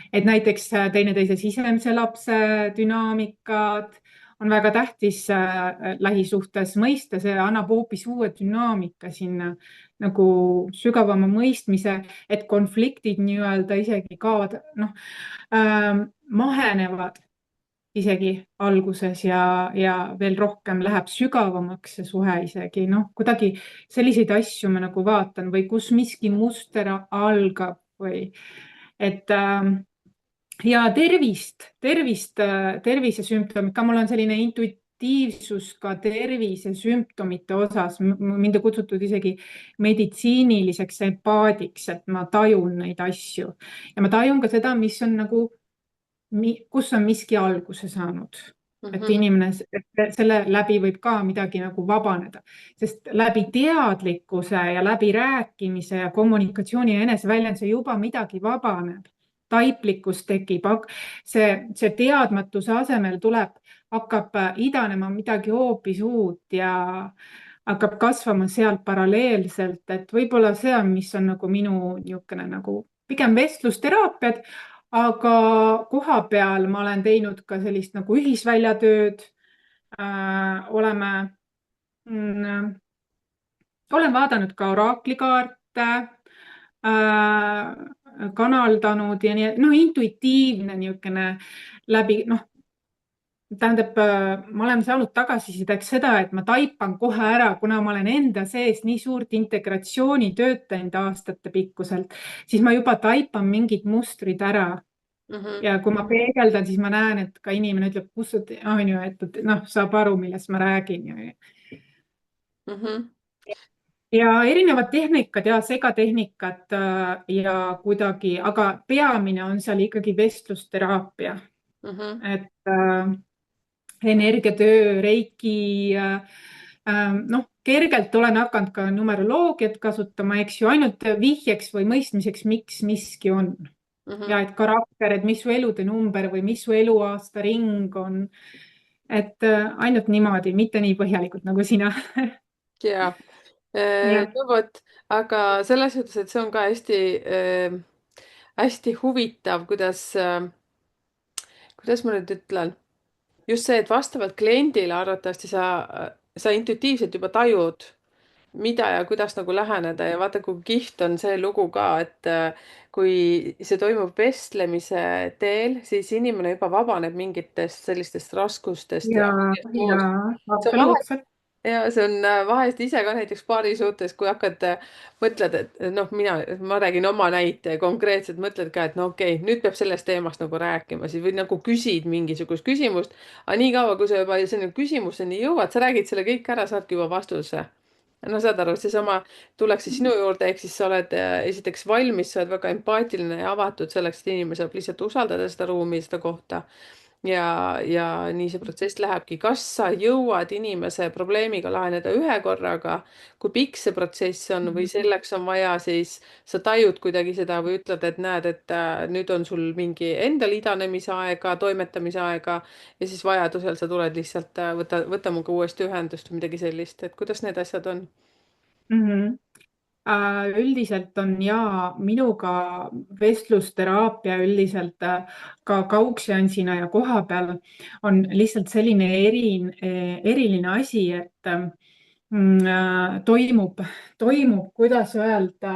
Et näiteks teineteise sisemise lapse dünaamikat on väga tähtis lähisuhtes mõista, see annab hoopis uue dünaamika sinna nagu sügavama mõistmise, et konfliktid nii-öelda isegi kaovad, noh, mahenevad isegi alguses ja veel rohkem läheb sügavamaks see suhe isegi, noh, kuidagi selliseid asju ma nagu vaatan või kus miski muster algab või et ja tervisesümptomid ka, mul on selline intuitiivsus ka tervisesümptomite osas, mind on kutsutud isegi meditsiiniliseks empaadiks, et ma tajun neid asju ja ma tajun ka seda, mis on nagu, kus on miski alguse saanud. Et inimene selle läbi võib ka midagi nagu vabaneda, sest läbi teadlikkuse ja läbi rääkimise ja kommunikatsiooni ja eneseväljenduse juba midagi vabaneb. Taiplikkus tekib, see teadmatuse asemel hakkab idanema midagi hoopis uut ja hakkab kasvama sealt paralleelselt, et võib-olla see on, mis on nagu minu niisugune nagu pigem vestlusteraapiad, aga koha peal ma olen teinud ka sellist nagu ühisväljatööd. Oleme olen vaadanud ka oraklikaarte, kanaldanud ja nii, no intuitiivne niisugune läbi, noh, tähendab, ma olen saanud tagasisideks seda, et ma taipan kohe ära, kuna ma olen enda sees nii suurt integratsiooni töötanud aastate pikkuselt, siis ma juba taipan mingid mustrid ära. Mhm. Ja kui ma peegeldan, siis ma näen, et ka inimene ütleb, kus on ju, et noh, saab aru, millest ma räägin. Mhm. Ja erinevad tehnikad ja segatehnikad ja kuidagi, aga peamine on seal ikkagi vestlusteraapia. Mhm. Et energiatöö, reiki, noh, kergelt olen hakanud ka numeroloogiat kasutama, eks ju, ainult vihjeks või mõistmiseks, miks miski on. Ja Mhm. et karakter, et mis su elude number või mis su eluaasta ring on. Et ainult niimoodi, mitte nii põhjalikult nagu sina. Ja, jah, no vot, aga selles suhtes, et see on ka hästi huvitav, kuidas ma nüüd ütlen, just see, et vastavalt kliendile arvatavasti sa intuitiivselt juba tajud, mida ja kuidas nagu läheneda ja vaata, kui kihvt on see lugu ka, et kui see toimub vestlemise teel, siis inimene juba vabaneb mingitest sellistest raskustest ja kõigest ja muust. See on vahest absoluutselt. ja see on vahest ise ka näiteks paari suhtes, kui hakkad, mõtled, et noh, ma räägin oma näite konkreetselt, mõtled ka, et no okei, nüüd peab sellest teemast nagu rääkima, siis või nagu küsid mingisugust küsimust, aga niikaua, kui sa juba selle küsimuseni jõuad, sa räägid selle kõik ära, saadki juba vastuse. No saad aru, seesama tullakse sinu juurde, ehk siis sa oled esiteks valmis, sa oled väga empaatiline ja avatud selleks, et inimene saab lihtsalt usaldada seda ruumi, seda kohta ja nii see protsess lähebki. Kas sa jõuad inimese probleemiga laheneda ühe korraga, kui pikk see protsess on või selleks on vaja siis, sa tajud kuidagi seda või ütled, et näed, et nüüd on sul mingi endal idanemise aega, toimetamise aega ja siis vajadusel sa tuled lihtsalt, võta minuga uuesti ühendust või midagi sellist, et kuidas need asjad on? Mhm. Üldiselt on ja minuga vestlusteraapia üldiselt ka kaugseansina ja koha peal on lihtsalt selline eriline asi, et toimub, kuidas öelda,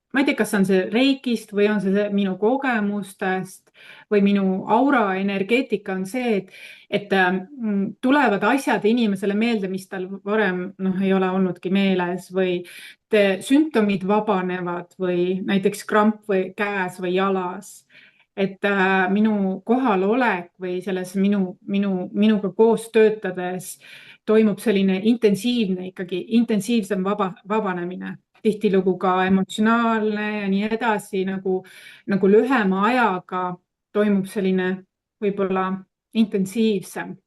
ma ei tea, kas on see reikist või on see minu kogemustest või minu aura energeetika on see, et tulevad asjad inimesele meelde, mis tal varem ei ole olnudki meeles või sümptomid vabanevad või näiteks kramp või käes või jalas. Et minu kohalolek või selles minuga koos töötades toimub selline intensiivsem vabanemine, tihtilugu ka emotsionaalne ja nii edasi, nagu lühema ajaga toimub selline võib-olla intensiivsem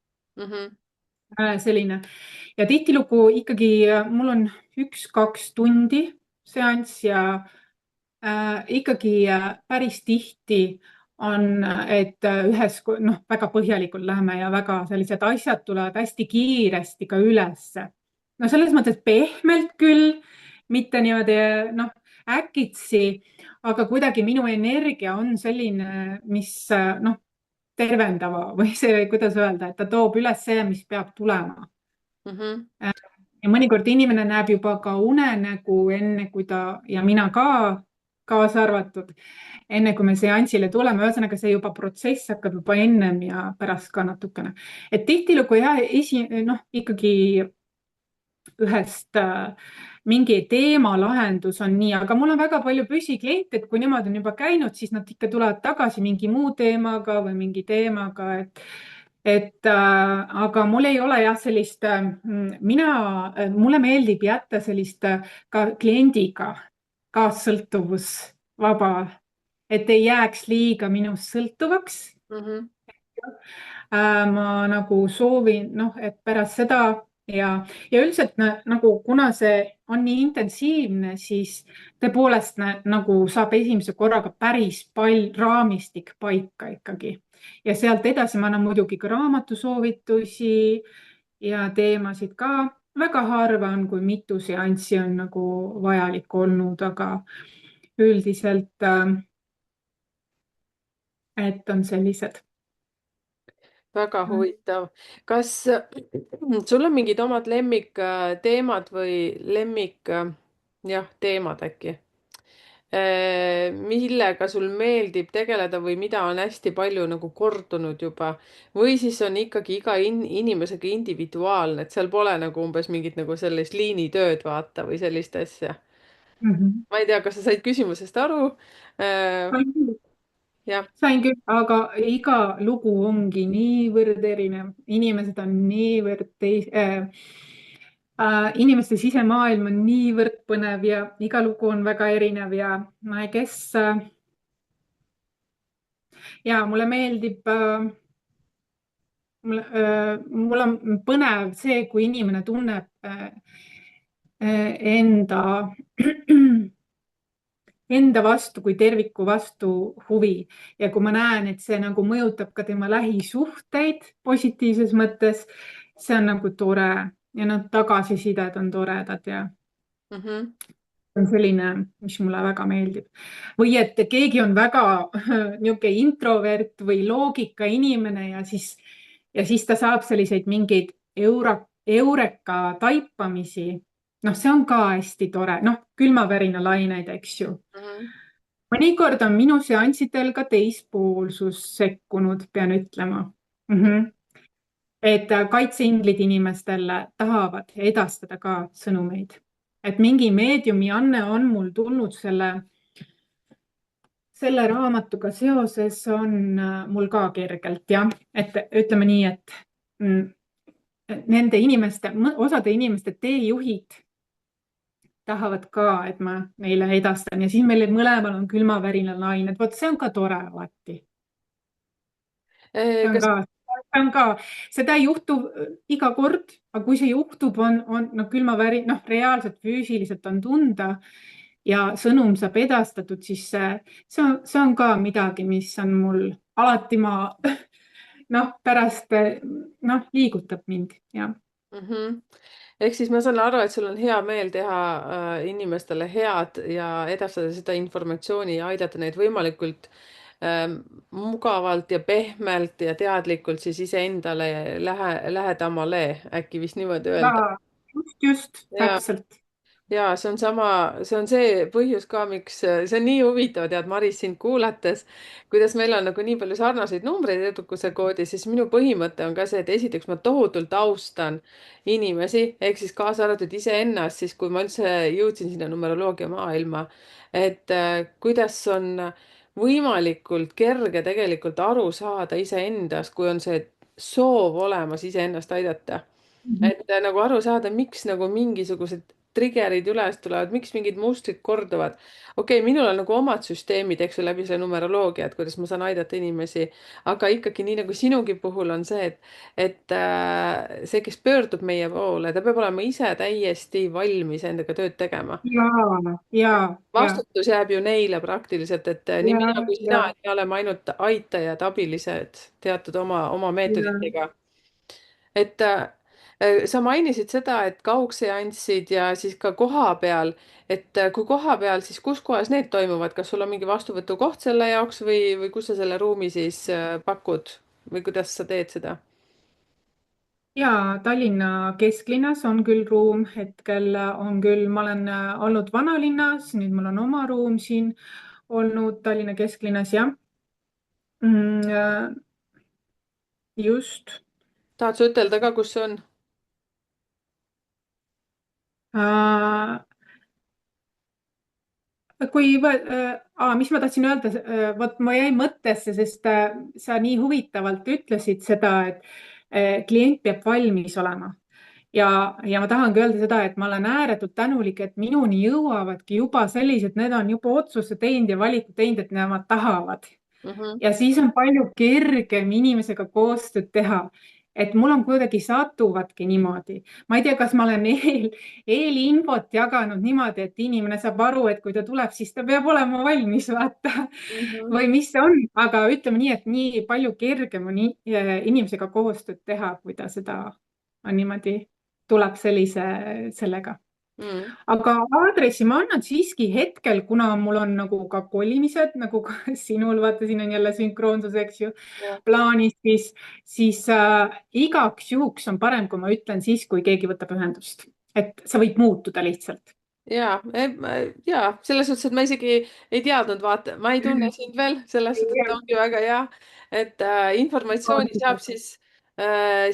Mhm. selline. Ja tihtilugu ikkagi mul on 1-2 tundi seanss ja ikkagi päris tihti on, et noh, väga põhjalikult läheme ja väga sellised asjad tulevad hästi kiiresti ka ülesse. No selles mõttes pehmelt küll, mitte niimoodi noh, äkitsi, aga kuidagi minu energia on selline, mis noh, tervendava või see, kuidas öelda, et ta toob üles see, mis peab tulema. Mhm. Ja mõnikord inimene näeb juba ka unenägu enne, kui ja mina ka kaasa arvatud, enne kui me seansile tuleme. Ühesõnaga, see juba protsess hakkab juba ennem ja pärast ka natukene. Et tihtilugu jah, noh, ikkagi ühest mingi teema lahendus on nii, aga mul on väga palju püsikliente, et kui nemad on juba käinud, siis nad ikka tulevad tagasi mingi muu teemaga või mingi teemaga, aga mul ei ole jah sellist, mulle meeldib jätta sellist ka kliendiga kaassõltuvus vaba, et ei jääks liiga minust sõltuvaks. Mhm. Ma nagu soovin, noh, et pärast seda ja üldiselt nagu, kuna see on nii intensiivne, siis tõepoolest nagu saab esimese korraga päris raamistik paika ikkagi. Ja sealt edasi ma annan muidugi ka raamatusoovitusi ja teemasid ka. Väga harva on, kui mitu seanssi on nagu vajalik olnud, aga üldiselt, et on sellised. väga huvitav. Kas sul on mingid omad lemmikteemad või jah, teemad äkki? Millega sul meeldib tegeleda või mida on hästi palju nagu kordunud juba või siis on ikkagi iga inimesega individuaalne, et seal pole nagu umbes mingit nagu sellist liinitööd vaata või sellist asja. Mhm. Ma ei tea, kas sa said küsimusest aru? Äh, jah. Sain küll, aga iga lugu ongi niivõrd erinev, inimesed on niivõrd inimeste sisemaailm on niivõrd põnev ja iga lugu on väga erinev ja kes ja mulle meeldib mul on põnev see, kui inimene tunneb enda enda vastu kui terviku vastu huvi ja kui ma näen, et see nagu mõjutab ka tema lähisuhteid positiivses mõttes, see on nagu tore ja need tagasisided on toredad ja Mhm. on selline, mis mulle väga meeldib. või et keegi on väga niisugune introvert või loogikainimene ja siis ta saab selliseid mingeid eureka taipamisi. noh, see on ka hästi tore, noh, külmavärina laineid, eks ju. Mhm. mõnikord on minu seanssidel ka teispoolsus sekkunud, pean ütlema. et kaitseinglid inimestele tahavad edastada ka sõnumeid, et mingi meediumi anne on mul tulnud selle raamatuga seoses on mul ka kergelt, jah, et ütleme nii, et nende inimeste, osade inimeste teejuhid tahavad ka, et ma neile edastan ja siis meil mõlemal on külmavärina lained, vot see on ka tore alati. see on Kas ka, see on ka, seda ei juhtu iga kord, aga kui see juhtub, on noh, külmavärin, noh, reaalselt füüsiliselt on tunda ja sõnum saab edastatud, siis see on ka midagi, mis on mul alati noh, pärast noh, liigutab mind ja. Mhm. Ehk siis ma saan aru, et sul on hea meel teha inimestele head ja edastada seda informatsiooni ja aidata neid võimalikult mugavalt ja pehmelt ja teadlikult siis iseendale lähedamale, äkki vist niimoodi öelda. Just, Ja täpselt. ja see on see põhjus ka, miks see on nii huvitav, tead, Maris, sind kuulates, kuidas meil on nagu nii palju sarnaseid numbreid edukuse koodis, siis minu põhimõte on ka see, et esiteks ma tohutult austan inimesi, ehk siis kaasa arvatud iseennast, siis kui ma üldse jõudsin sinna numeroloogia maailma, et kuidas on võimalikult kerge tegelikult aru saada iseendast, kui on see soov olemas iseennast aidata et nagu aru saada, miks nagu mingisugused trigger'id üles tulevad, miks mingid mustrid korduvad. okei, minul on nagu omad süsteemid, eks ju, läbi selle numeroloogia, et kuidas ma saan aidata inimesi, aga ikkagi nii nagu sinugi puhul on see, et see, kes pöördub meie poole, ta peab olema ise täiesti valmis endaga tööd tegema. Ja, Vastutus jääb ju neile praktiliselt, et nii mina kui sina, et me oleme ainult aitajad, abilised teatud oma ja. meetoditega. Et sa mainisid seda, et kaugseanssid ja siis ka kohapeal, et kui kohapeal, siis kus kohas need toimuvad, kas sul on mingi vastuvõtukoht selle jaoks või kus sa selle ruumi siis pakud või kuidas sa teed seda? Ja Tallinna kesklinnas on küll ruum, hetkel on küll, ma olen olnud vanalinnas, nüüd mul on oma ruum siin olnud Tallinna kesklinnas, jah. Just. Tahad sa ütelda ka, kus see on? Äh, mis ma tahtsin öelda, vot ma jäin mõttesse, sest sa nii huvitavalt ütlesid seda, et klient peab valmis olema. ja ma tahangi öelda seda, et ma olen ääretult tänulik, et minuni jõuavadki juba sellised, need on juba otsuse teinud ja valiku teinud, et nemad tahavad. Mhm. Ja siis on palju kergem inimesega koostööd teha. Et mul on kuidagi satuvadki niimoodi. Ma ei tea, kas ma olen eelinfot jaganud niimoodi, et inimene saab aru, et kui ta tuleb, siis ta peab olema valmis, vaata. Mhm. Või mis see on, aga ütleme nii, et nii palju kergem on inimesega koostööd teha, kui ta seda on niimoodi, tuleb sellega. mm, aga aadressi ma annan siiski hetkel, kuna mul on nagu ka kolimised, nagu ka sinul, vaata, siin on jälle sünkroonsus, eks ju, jah. plaanis, siis igaks juhuks on parem, kui ma ütlen siis, kui keegi võtab ühendust. Et sa võid muutuda lihtsalt. Ja selles suhtes, et ma isegi ei teadnud, vaata, ma ei tunne sind veel, selles suhtes, et ongi väga hea, et informatsiooni saab siis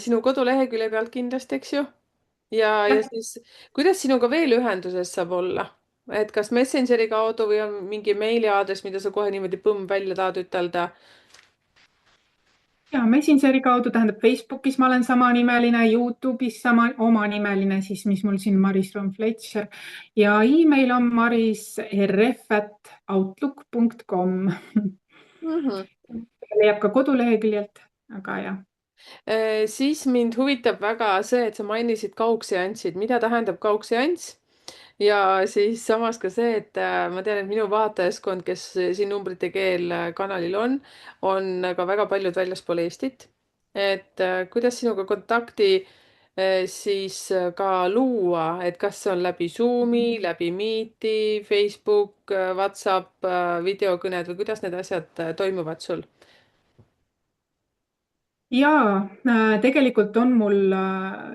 sinu kodulehekülje pealt kindlasti, eks ju. Ja siis, kuidas sinuga veel ühenduses saab olla? Et kas Messengeri kaudu või on mingi meiliaadress, mida sa kohe niimoodi põmm välja tahad ütelda? Ja Messengeri kaudu, tähendab Facebookis ma olen samanimeline, Youtube'is sama omanimeline, siis mis mul siin Maris Ron-Fletcher ja email on marisrf@outlook.com. Mhm. leiab ka koduleheküljelt, aga jah. Siis mind huvitab väga see, et sa mainisid kaugseansid, mida tähendab kaugseanss? Ja siis samas ka see, et ma tean, et minu vaatajaskond, kes siin Numbrite Keel kanalil on ka väga paljud väljaspool Eestit. Et kuidas sinuga kontakti siis ka luua, et kas see on läbi Zoomi, läbi Meeti, Facebook, WhatsApp, videokõned või kuidas need asjad toimuvad sul? Ja tegelikult on mul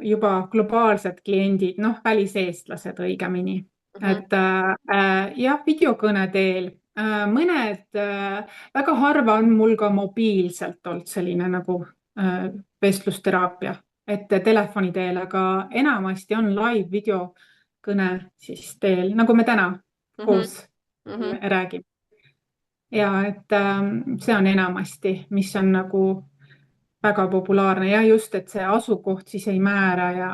juba globaalsed kliendid, noh, väliseestlased õigemini, Mhm, et jah, videokõne teel. Mõned, väga harva on mul ka mobiilselt olnud selline nagu vestlusteraapia, et telefoni teel, aga enamasti on live videokõne siis teel, nagu me täna mhm, koos mhm. räägime. Ja et see on enamasti, mis on nagu väga populaarne ja just, et see asukoht siis ei määra ja,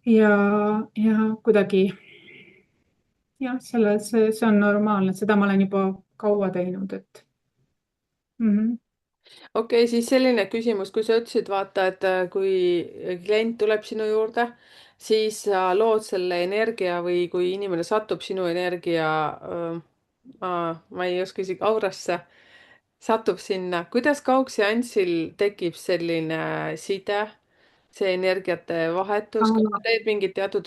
ja kuidagi jah, see on normaalne, seda ma olen juba kaua teinud, et mm. Okei, siis selline küsimus, kui sa ütlesid, vaata, et kui klient tuleb sinu juurde, siis sa lood selle energia või kui inimene satub sinu energia, ma ei oska isegi aurasse, satub sinna, kuidas kaugseansil tekib selline side? See energiate vahetus, kas sa teed mingit teatud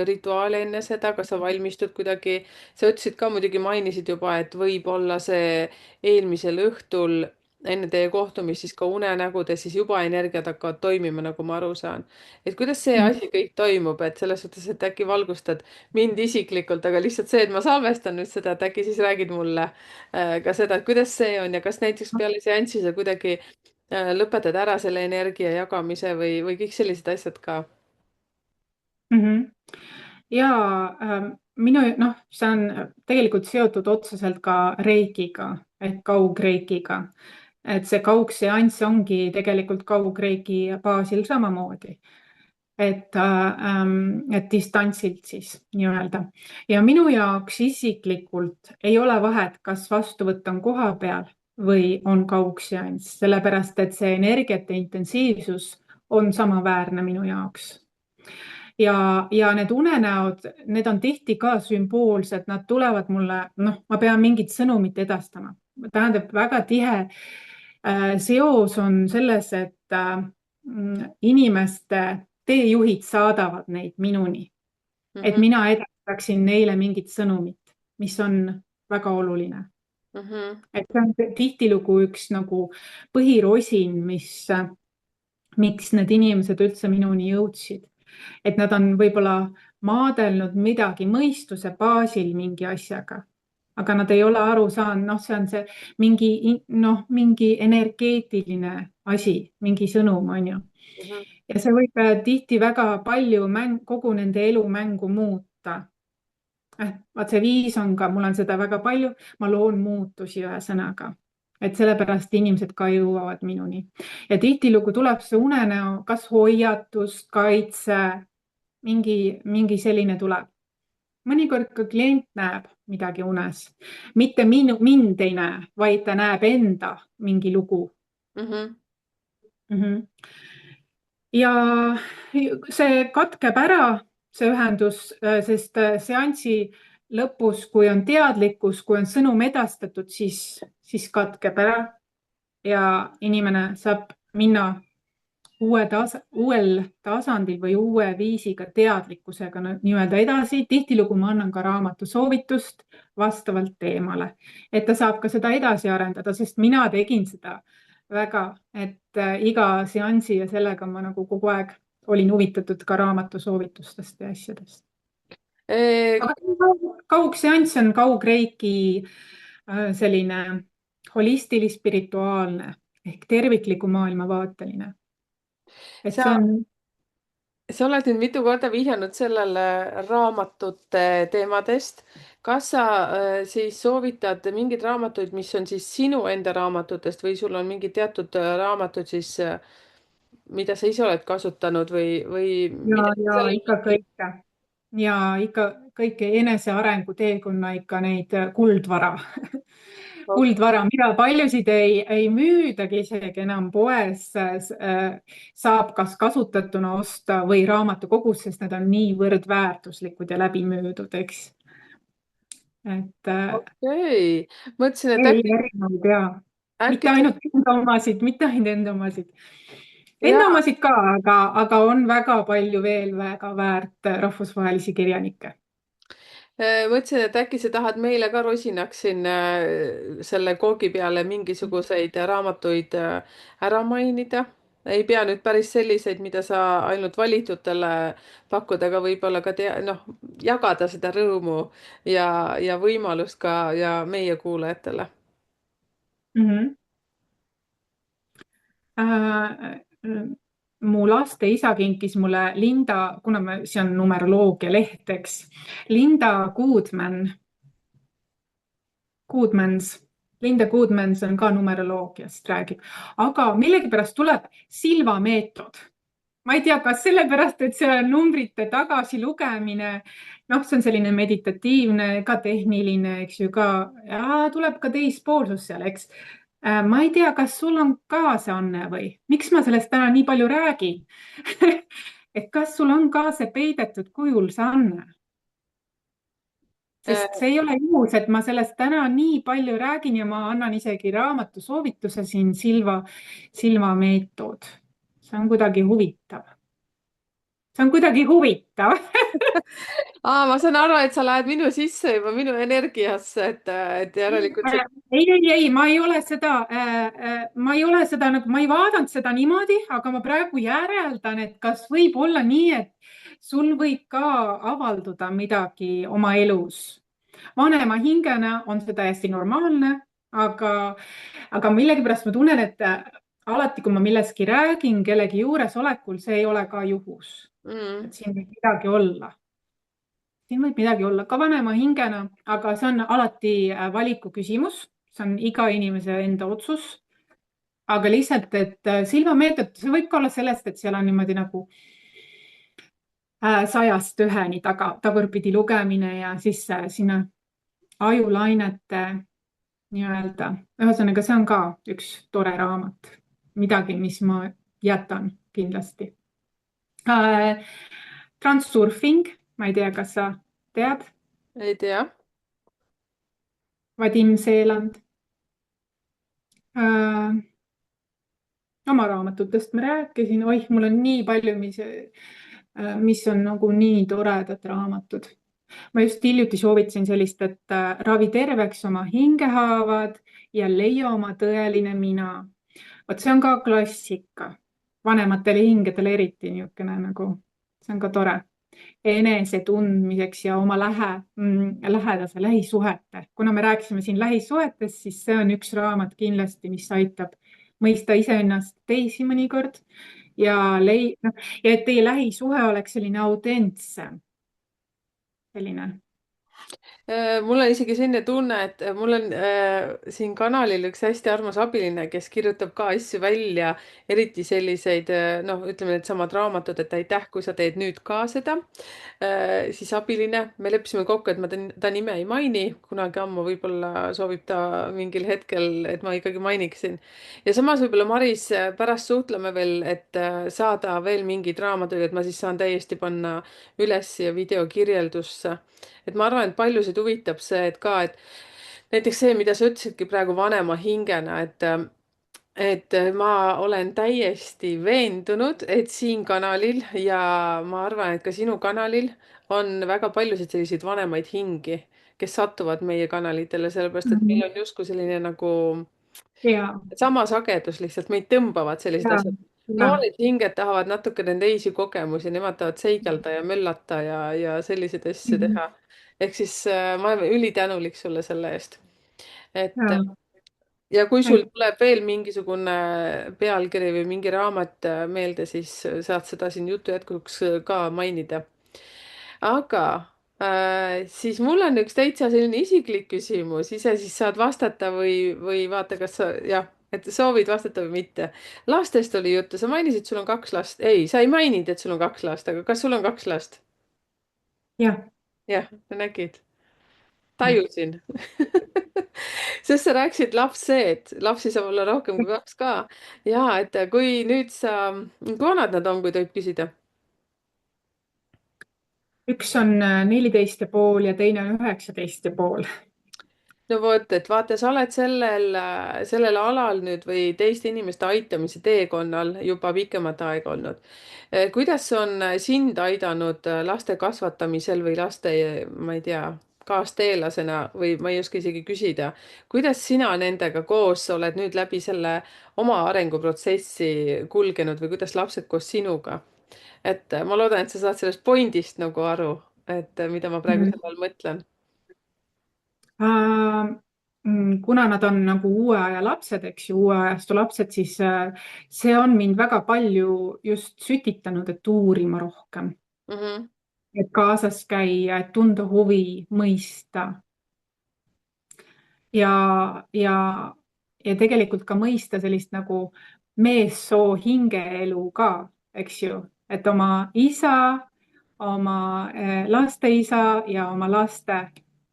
rituaali enne seda, kas sa valmistud kuidagi, sa ütlesid ka muidugi, mainisid juba, et võib-olla see eelmisel õhtul enne teie kohtumist siis ka unenägudes siis juba energiat hakkavad toimima, nagu ma aru saan. Et kuidas see asi kõik toimub, et selles suhtes, et äkki valgustad mind isiklikult, aga lihtsalt see, et ma salvestan nüüd seda, et äkki siis räägid mulle ka seda, et kuidas see on ja kas näiteks peale seanssi sa kuidagi lõpetad ära selle energia jagamise või kõik sellised asjad ka. Mm -hmm. Ja minu, noh, see on tegelikult seotud otseselt ka reikiga ehk kaugreikiga. Et see kaugseanss ongi tegelikult kaugreiki baasil samamoodi. Et distantsilt siis nii-öelda. Ja minu jaoks isiklikult ei ole vahet, kas vastuvõtt on koha peal või on kaugseanss, sellepärast et see energiate intensiivsus on samaväärne minu jaoks ja need unenäod, need on tihti ka sümboolsed, nad tulevad mulle, noh, ma pean mingit sõnumit edastama. Tähendab, väga tihe seos on selles, et inimeste teejuhid saadavad neid minuni, et Mhm, mina edastaksin neile mingit sõnumit, mis on väga oluline. mhm, Et see on tihtilugu üks nagu põhirosin, miks need inimesed üldse minuni jõudsid. Et nad on võib-olla maadelnud midagi mõistuse baasil mingi asjaga, aga nad ei ole aru saanud, noh, see on see mingi, noh, mingi energeetiline asi, mingi sõnum, on ju. mhm, Ja see võib tihti väga palju kogu nende elu mängu muuta. Vaat see viis on ka, mul on seda väga palju, ma loon muutusi ühesõnaga. Et sellepärast inimesed ka jõuavad minuni. Ja tihtilugu tuleb see unenäo, kas hoiatus, kaitse, mingi selline tuleb. Mõnikord ka klient näeb midagi unes, mitte mind ei näe, vaid ta näeb enda mingi lugu. mhm, Mhm. Ja see katkeb ära, see ühendus, sest seansi lõpus, kui on teadlikkus, kui on sõnum edastatud, siis katkeb ära ja inimene saab minna uuel tasandil või uue viisiga teadlikkusega nii-öelda edasi. Tihtilugu ma annan ka raamatu soovitust vastavalt teemale, et ta saab ka seda edasi arendada, sest mina tegin seda väga, et iga seansi ja sellega ma nagu kogu aeg olin huvitatud ka raamatu soovitustest ja asjadest. Eh, Aga kaugseanss on kaugreiki selline holistilis-spirituaalne ehk tervikliku maailmavaateline. Et sa see on, sa oled nüüd mitu korda vihjanud sellele raamatute teemadest. kas sa siis soovitad mingeid raamatuid, mis on siis sinu enda raamatutest või sul on mingid teatud raamatud siis, mida sa ise oled kasutanud või midagi ja sellel ikka moel? kõike ja ikka kõike enesearengu teekonna ikka neid kuldvara kuldvara, mida paljusid ei müüdagi isegi enam poes, saab kas kasutatuna osta või raamatukogus, sest need on niivõrd väärtuslikud ja läbimüüdud, eks. Et okei, mõtlesin, et ei, äkki, erinevaid ja äkki mitte sa, ainult enda omasid, mitte ainult enda omasid. Enda jaa. omasid ka, aga on väga palju veel väga väärt rahvusvahelisi kirjanikke. Mõtlesin, et äkki sa tahad meile ka rosinaks siin selle koogi peale mingisuguseid raamatuid ära mainida. ei pea nüüd päris selliseid, mida sa ainult valitutele pakud, aga võib-olla ka noh, jagada seda rõõmu ja võimalust ka ja meie kuulajatele. Mhm. Äh, mu laste isa kinkis mulle Linda, see on numeroloogia leht, eks. Linda Linda Goodmans on ka numeroloogiast räägib, aga millegipärast tuleb Silva meetod. Ma ei tea, kas sellepärast, et see on numbrite tagasilugemine, noh, see on selline meditatiivne, ka tehniline, eks ju, ka ja tuleb ka teispoolsus seal, eks. Ma ei tea, kas sul on ka see anne või miks ma sellest täna nii palju räägin et kas sul on ka see peidetud kujul see anne? Sest see ei ole juhus, et ma sellest täna nii palju räägin ja ma annan isegi raamatu soovituse siin Silva meetod. See on kuidagi huvitav. See on kuidagi huvitav Ma saan aru, et sa lähed minu sisse juba, minu energiasse, et järelikult see. ei, ma ei ole seda nagu, ma ei vaadanud seda niimoodi, aga ma praegu järeldan, et kas võib olla nii, et sul võib ka avalduda midagi oma elus. Vanema hingena on see täiesti normaalne, aga millegipärast ma tunnen, et alati, kui ma millestki räägin kellegi juuresolekul, see ei ole ka juhus. Mm. Et siin võib midagi olla. Siin võib midagi olla ka vanema hingena, aga see on alati valiku küsimus, see on iga inimese enda otsus. aga lihtsalt, et silmameetod, see võib ka olla sellest, et seal on niimoodi nagu 100-1 tagurpidi lugemine ja siis sinna ajulainete nii-öelda. ühesõnaga, see on ka üks tore raamat, midagi, mis ma jätan kindlasti. Transurfing, ma ei tea, kas sa tead, ei tea. Vadim Seeland. Oma raamatutest ma rääkisin, oih, mul on nii palju, mis on nagu nii toredad raamatud. Ma just hiljuti soovitasin sellist, et ravi terveks oma hingehaavad ja leia oma tõeline mina. Vot see on ka klassika, vanematele hingedele eriti niisugune nagu, see on ka tore enese tundmiseks ja oma lähedase lähisuhete. kuna me rääkisime siin lähisuhetest, siis see on üks raamat kindlasti, mis aitab mõista iseennast, teisi mõnikord ja ja et teie lähisuhe oleks selline autentsem, selline. Mul on isegi selline tunne, et mul on siin kanalil üks hästi armas abiline, kes kirjutab ka asju välja, eriti selliseid, noh, ütleme needsamad raamatud, et aitäh, kui sa teed nüüd ka seda. Siis abiline, me leppisime kokku, et ma ta nime ei maini, kunagi ammu võib-olla soovib ta mingil hetkel, et ma ikkagi mainiksin. ja samas võib-olla Maris, pärast suhtleme veel, et saada veel mingeid raamatuid, et ma siis saan täiesti panna üles siia videokirjeldusse. et ma arvan, et paljusid huvitab see, et ka, et näiteks see, mida sa ütlesidki praegu vanema hingena, et ma olen täiesti veendunud, et siin kanalil ja ma arvan, et ka sinu kanalil on väga paljusid selliseid vanemaid hingi, kes satuvad meie kanalitele, sellepärast et Mhm. meil on justkui selline nagu ja, sama sagedus lihtsalt, meid tõmbavad sellised ja, asjad. ja, noored hinged tahavad natukene teisi kogemusi, nemad tahavad seigelda ja möllata ja selliseid asju mhm. teha. ehk siis ma olen ülitänulik sulle selle eest. et ja, ja kui sul et tuleb veel mingisugune pealkiri või mingi raamat meelde, siis saad seda siin jutu jätkuks ka mainida. aga siis mul on üks täitsa selline isiklik küsimus, ise siis saad vastata või vaata, kas sa jah, et soovid vastata või mitte. lastest oli juttu, sa mainisid, sul on kaks last. ei, sa ei maininud, et sul on kaks last, aga kas sul on kaks last? jah, jah, nägid, jah. tajusin. sest sa rääkisid lapsed, lapsi saab olla rohkem kui kaks ka. ja et kui nüüd sa, kui vanad nad on, kui tohib küsida? Üks on 14,5 ja teine on 19,5. no vot, et vaata, sa oled sellel alal nüüd või teiste inimeste aitamise teekonnal juba pikemat aega olnud. kuidas on sind aidanud laste kasvatamisel või laste, ma ei tea, kaasteelasena või ma ei oska isegi küsida, kuidas sina nendega koos oled nüüd läbi selle oma arenguprotsessi kulgenud või kuidas lapsed koos sinuga? et ma loodan, et sa saad sellest pointist nagu aru, et mida ma praegu Mhm. selle all mõtlen. Kuna nad on nagu uue aja lapsed, eks ju, uue ajastu lapsed, siis see on mind väga palju just sütitanud, et uurima rohkem, Mhm, et kaasas käia, et tunda huvi, mõista ja, ja tegelikult ka mõista sellist nagu meessoo hingeelu ka, eks ju, et oma isa, oma laste isa ja oma laste,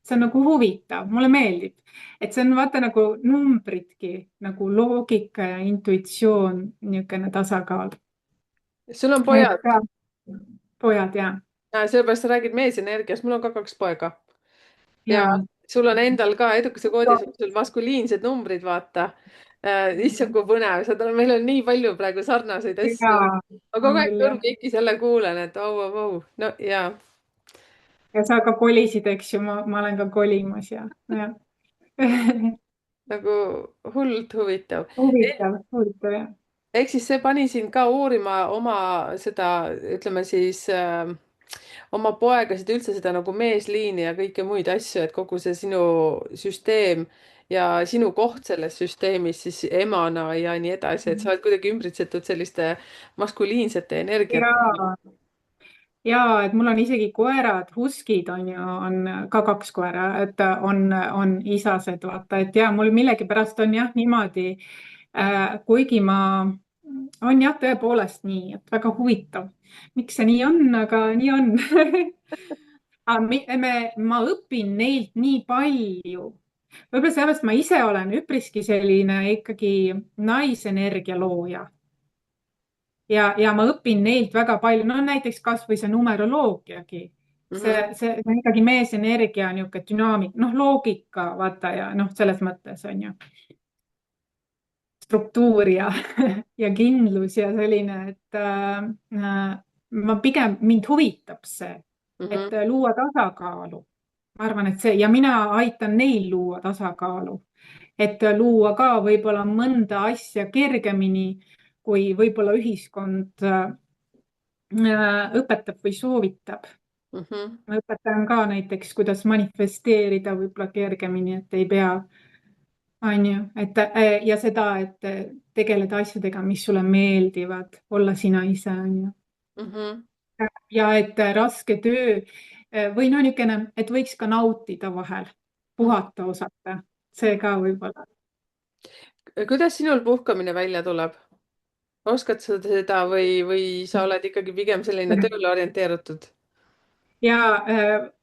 see on nagu huvitav, mulle meeldib, et see on vaata nagu numbridki nagu loogika ja intuitsioon, niisugune tasakaal, sul on et pojad? pojad ja, Sellepärast sa räägid meesenergiast, mul on ka kaks poega. ja ja, sul on endal ka edukuse koodis on sul maskuliinsed numbrid, vaata. issand, kui põnev, seda, meil on nii palju praegu sarnaseid asju. ja ma kogu on aeg küll jah. kõrv kikis jälle kuulen, et au, au, au. no ja, Ja sa ka kolisid, eks ju, ma olen ka kolimas ja. nagu hullult huvitav. huvitav, huvitav jah. ehk siis see pani sind ka uurima oma seda, ütleme siis oma poegasid, üldse seda nagu meesliini ja kõiki muid asju, et kogu see sinu süsteem ja sinu koht selles süsteemis siis emana ja nii edasi, et sa oled kuidagi ümbritsetud selliste maskuliinsete energiatega. ja, ja et mul on isegi koerad, huskid on ju, on ka kaks koera, et on isased, vaata, et ja mul millegipärast on jah niimoodi kuigi on jah tõepoolest nii, et väga huvitav, miks see nii on, aga nii on. aga ma õpin neilt nii palju. võib-olla sellepärast ma ise olen üpriski selline ikkagi naisenergia looja ja ma õpin neilt väga palju, no näiteks kasvõi see numeroloogiagi. Mhm, See on ikkagi meesenergia niisugune dünaamik, noh, loogika, vaata ja noh, selles mõttes on ju struktuur ja kindlus ja selline, et ma pigem, mind huvitab see, et mhm, luua tasakaalu. ma arvan, et see ja mina aitan neil luua tasakaalu, et luua ka võib-olla mõnda asja kergemini, kui võib-olla ühiskond õpetab või soovitab. mhm, ma õpetan ka näiteks, kuidas manifesteerida võib-olla kergemini, et ei pea, on ju, et ja seda, et tegeleda asjadega, mis sulle meeldivad, olla sina ise, on ju. mhm, ja et raske töö või no niisugune, et võiks ka nautida vahel, mhm. puhata osata, see ka võib-olla. kuidas sinul puhkamine välja tuleb? oskad sa seda või sa oled ikkagi pigem selline tööle orienteerutud? ja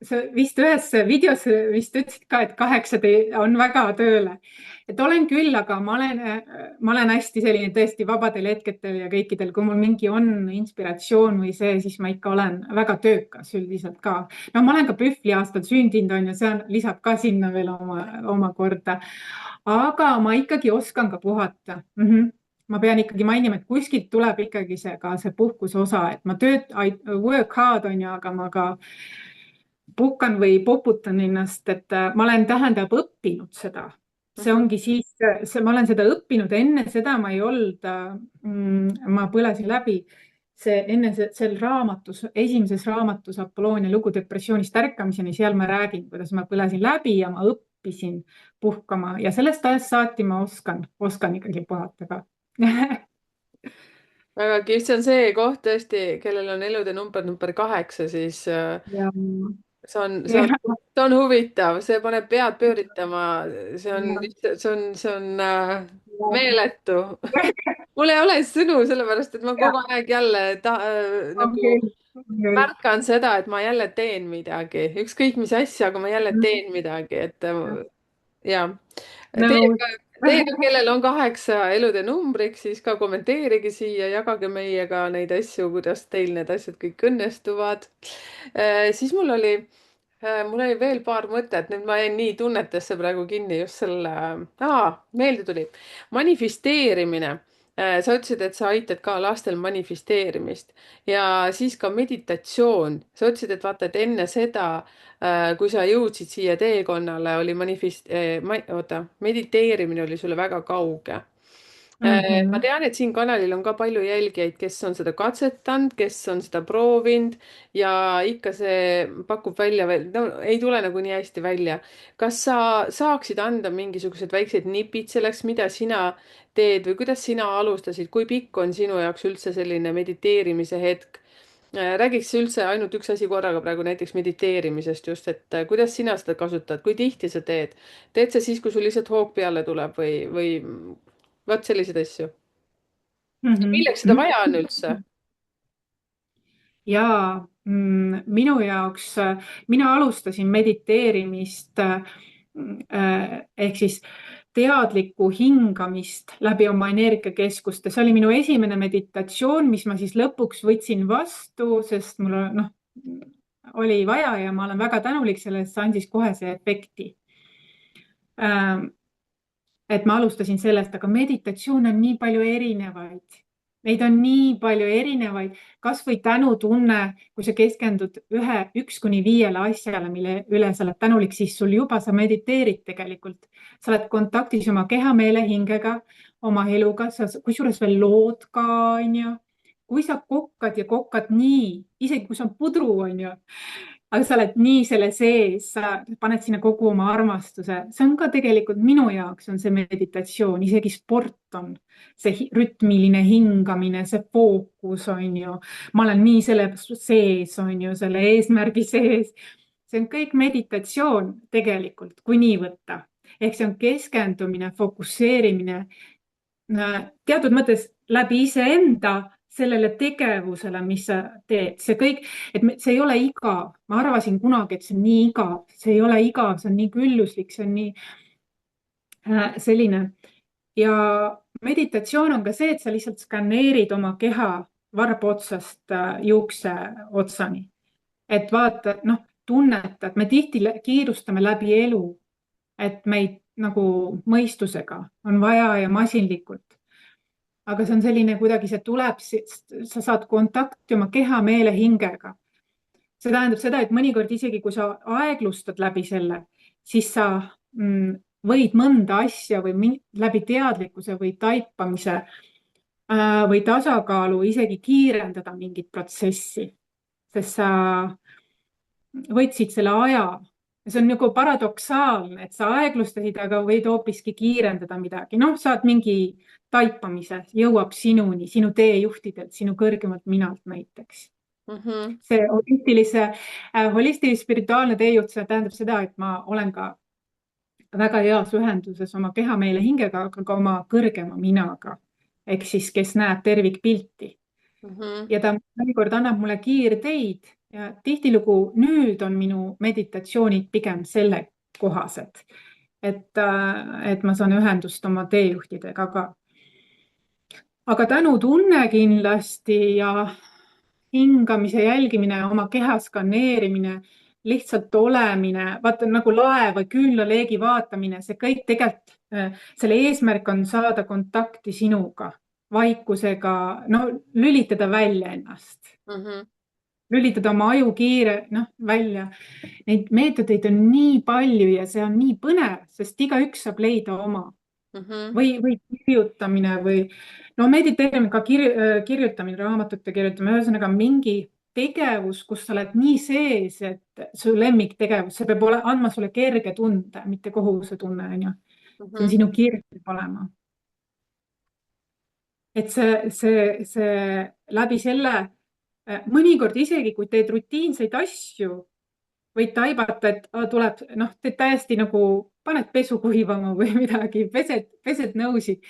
sa vist ühes videos vist ütlesid ka, et 8 on väga tööle. Et olen küll, aga ma olen hästi selline tõesti vabadel hetkedel ja kõikidel, kui mul mingi on inspiratsioon või see, siis ma ikka olen väga töökas üldiselt ka. No ma olen ka pühvliaastal sündinud on ju, see on, lisab ka sinna veel omakorda. Aga ma ikkagi oskan ka puhata ma pean ikkagi mainima, et kuskilt tuleb ikkagi see puhkuse osa, et ma I work hard on ju, aga ma ka puhkan või poputan ennast, et ma olen, tähendab, õppinud seda. See Mhm. ongi siis, ma olen seda õppinud, enne seda ma ei olnud, ma põlesin läbi sel raamatus, esimeses raamatus Apolloonia lugu depressioonist ärkamiseni, seal ma räägin, kuidas ma põlesin läbi ja ma õppisin puhkama ja sellest ajast saati ma oskan ikkagi puhata ka. väga kihvt, see on see koht tõesti, kellel on elude number 8, siis ja, see on, see ja, on, see on huvitav, see paneb pead pööritama, ja, see on meeletu. mul ei ole sõnu, sellepärast et ma ja, kogu aeg jälle on nagu küll, on küll. märkan seda, et ma jälle teen midagi, ükskõik mis asja, aga ma jälle teen midagi, et ja. nõus. Teie, kellel on 8 elude numbriks, siis ka kommenteerige siia, jagage meiega neid asju, kuidas teil need asjad kõik õnnestuvad. Siis mul oli veel paar mõtet, nüüd ma jäin nii tunnetesse praegu kinni just selle, meelde tuli. Manifesteerimine. Sa ütlesid, et sa aitad ka lastel manifesteerimist ja siis ka meditatsioon. sa ütlesid, et vaata, et enne seda, kui sa jõudsid siia teekonnale, oli mediteerimine oli sulle väga kauge. Ma Mhm. tean, et siin kanalil on ka palju jälgijaid, kes on seda katsetanud, kes on seda proovinud ja ikka see pakub välja veel, no ei tule nagu nii hästi välja. kas sa saaksid anda mingisugused väiksed nipid selleks, mida sina teed või kuidas sina alustasid, kui pikk on sinu jaoks üldse selline mediteerimise hetk? räägiks üldse ainult üks asi korraga praegu, näiteks mediteerimisest just, et kuidas sina seda kasutad, kui tihti sa teed? teed sa siis, kui sul lihtsalt hoog peale tuleb või vot selliseid asju? Mhm. milleks seda vaja on üldse? ja minu jaoks, mina alustasin mediteerimist ehk siis teadlikku hingamist läbi oma energiakeskuste. See oli minu esimene meditatsioon, mis ma siis lõpuks võtsin vastu, sest mul noh, oli vaja ja ma olen väga tänulik selle eest, see andis kohe see efekti. Et ma alustasin sellest, aga meditatsioon on nii palju erinevaid. Neid on nii palju erinevaid, kasvõi tänutunne, kui sa keskendud 1–5 asjale, mille üle sa oled tänulik, siis sul juba sa mediteerid tegelikult. sa oled kontaktis oma keha, meele, hingega, oma eluga, sa kusjuures veel lood ka, onju. kui sa kokkad ja kokkad nii, isegi kui see on pudru, onju, aga sa oled nii selle sees, sa paned sinna kogu oma armastuse. See on ka tegelikult minu jaoks on see meditatsioon, isegi sport on see rütmiline hingamine, see fookus on ju. ma olen nii selle sees, on ju, selle eesmärgi sees. see on kõik meditatsioon tegelikult, kui nii võtta. ehk see on keskendumine, fokusseerimine teatud mõttes läbi iseenda sellele tegevusele, mis sa teed, see kõik, et see ei ole igav. ma arvasin kunagi, et see on nii igav, see ei ole igav, see on nii külluslik, see on nii selline. ja meditatsioon on ka see, et sa lihtsalt skaneerid oma keha varbaotsast juukse otsani. et vaata, noh, tunnetad, me tihti kiirustame läbi elu, et meid nagu mõistusega on vaja ja masinlikult. aga see on selline kuidagi, see tuleb, sa saad kontakti oma keha, meele, hingega. see tähendab seda, et mõnikord isegi kui sa aeglustad läbi selle, siis sa võid mõnda asja või läbi teadlikkuse või taipamise või tasakaalu isegi kiirendada mingit protsessi, sest sa võtsid selle aja. see on nagu paradoksaalne, et sa aeglustasid, aga võid hoopiski kiirendada midagi. noh, saad mingi taipamise, jõuab sinuni, sinu teejuhtidelt, sinu kõrgemalt minalt näiteks. Mhm. see holistilise spirituaalne teejuht, see tähendab seda, et ma olen ka väga heas ühenduses oma keha, meele, hingega, aga ka oma kõrgema minaga. ehk siis, kes näeb tervikpilti. Mhm. ja ta mõnikord annab mulle kiirteid, ja tihtilugu nüüd on minu meditatsioonid pigem selle kohased, et ma saan ühendust oma teejuhtidega ka. Aga tänutunne kindlasti ja hingamise jälgimine, oma keha skaneerimine, lihtsalt olemine, vaata nagu lae või küünlaleegi vaatamine, see kõik tegelikult, selle eesmärk on saada kontakti sinuga, vaikusega, no lülitada välja ennast, Mhm, lülitada oma aju noh, välja. Neid meetodeid on nii palju ja see on nii põnev, sest igaüks saab leida oma mhm, või kirjutamine või no mediteerimine, ka kirjutamine, raamatute kirjutamine, ühesõnaga mingi tegevus, kus sa oled nii sees, et su lemmiktegevus, see peab andma sulle kerge tunde, mitte kohusetunne, onju. See on mhm. sinu kirg peab olema. Et see läbi selle, mõnikord isegi kui teed rutiinseid asju, võid taibata, et tuleb, noh, teed täiesti nagu paned pesu kuivama või midagi, pesed nõusid,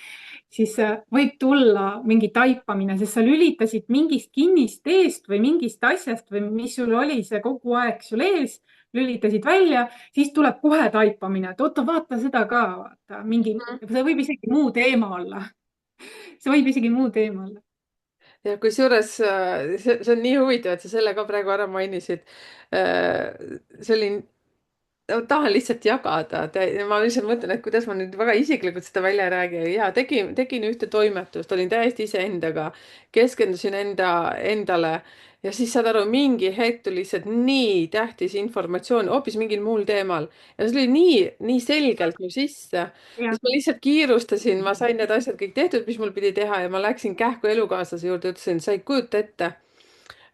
siis võib tulla mingi taipamine, sest sa lülitasid mingist kinnist teest või mingist asjast või mis sul oli see kogu aeg sul ees, lülitasid välja, siis tuleb kohe taipamine, et oota, vaata seda ka, vaata mingi, see võib isegi muu teema olla. See võib isegi muu teema olla. ja kusjuures see on nii huvitav, et sa selle ka praegu ära mainisid. See oli tahan lihtsalt jagada, ma lihtsalt mõtlen, et kuidas ma nüüd väga isiklikult seda välja ei räägi ja tegin ühte toimetust, olin täiesti iseendaga, keskendusin endale ja siis saad aru, mingi hetk tuli lihtsalt nii tähtis informatsioon hoopis mingil muul teemal ja see oli nii selgelt mu sisse, jah, siis ma lihtsalt kiirustasin, ma sain need asjad kõik tehtud, mis mul pidi teha ja ma läksin kähku elukaaslase juurde, ütlesin, sa ei kujuta ette,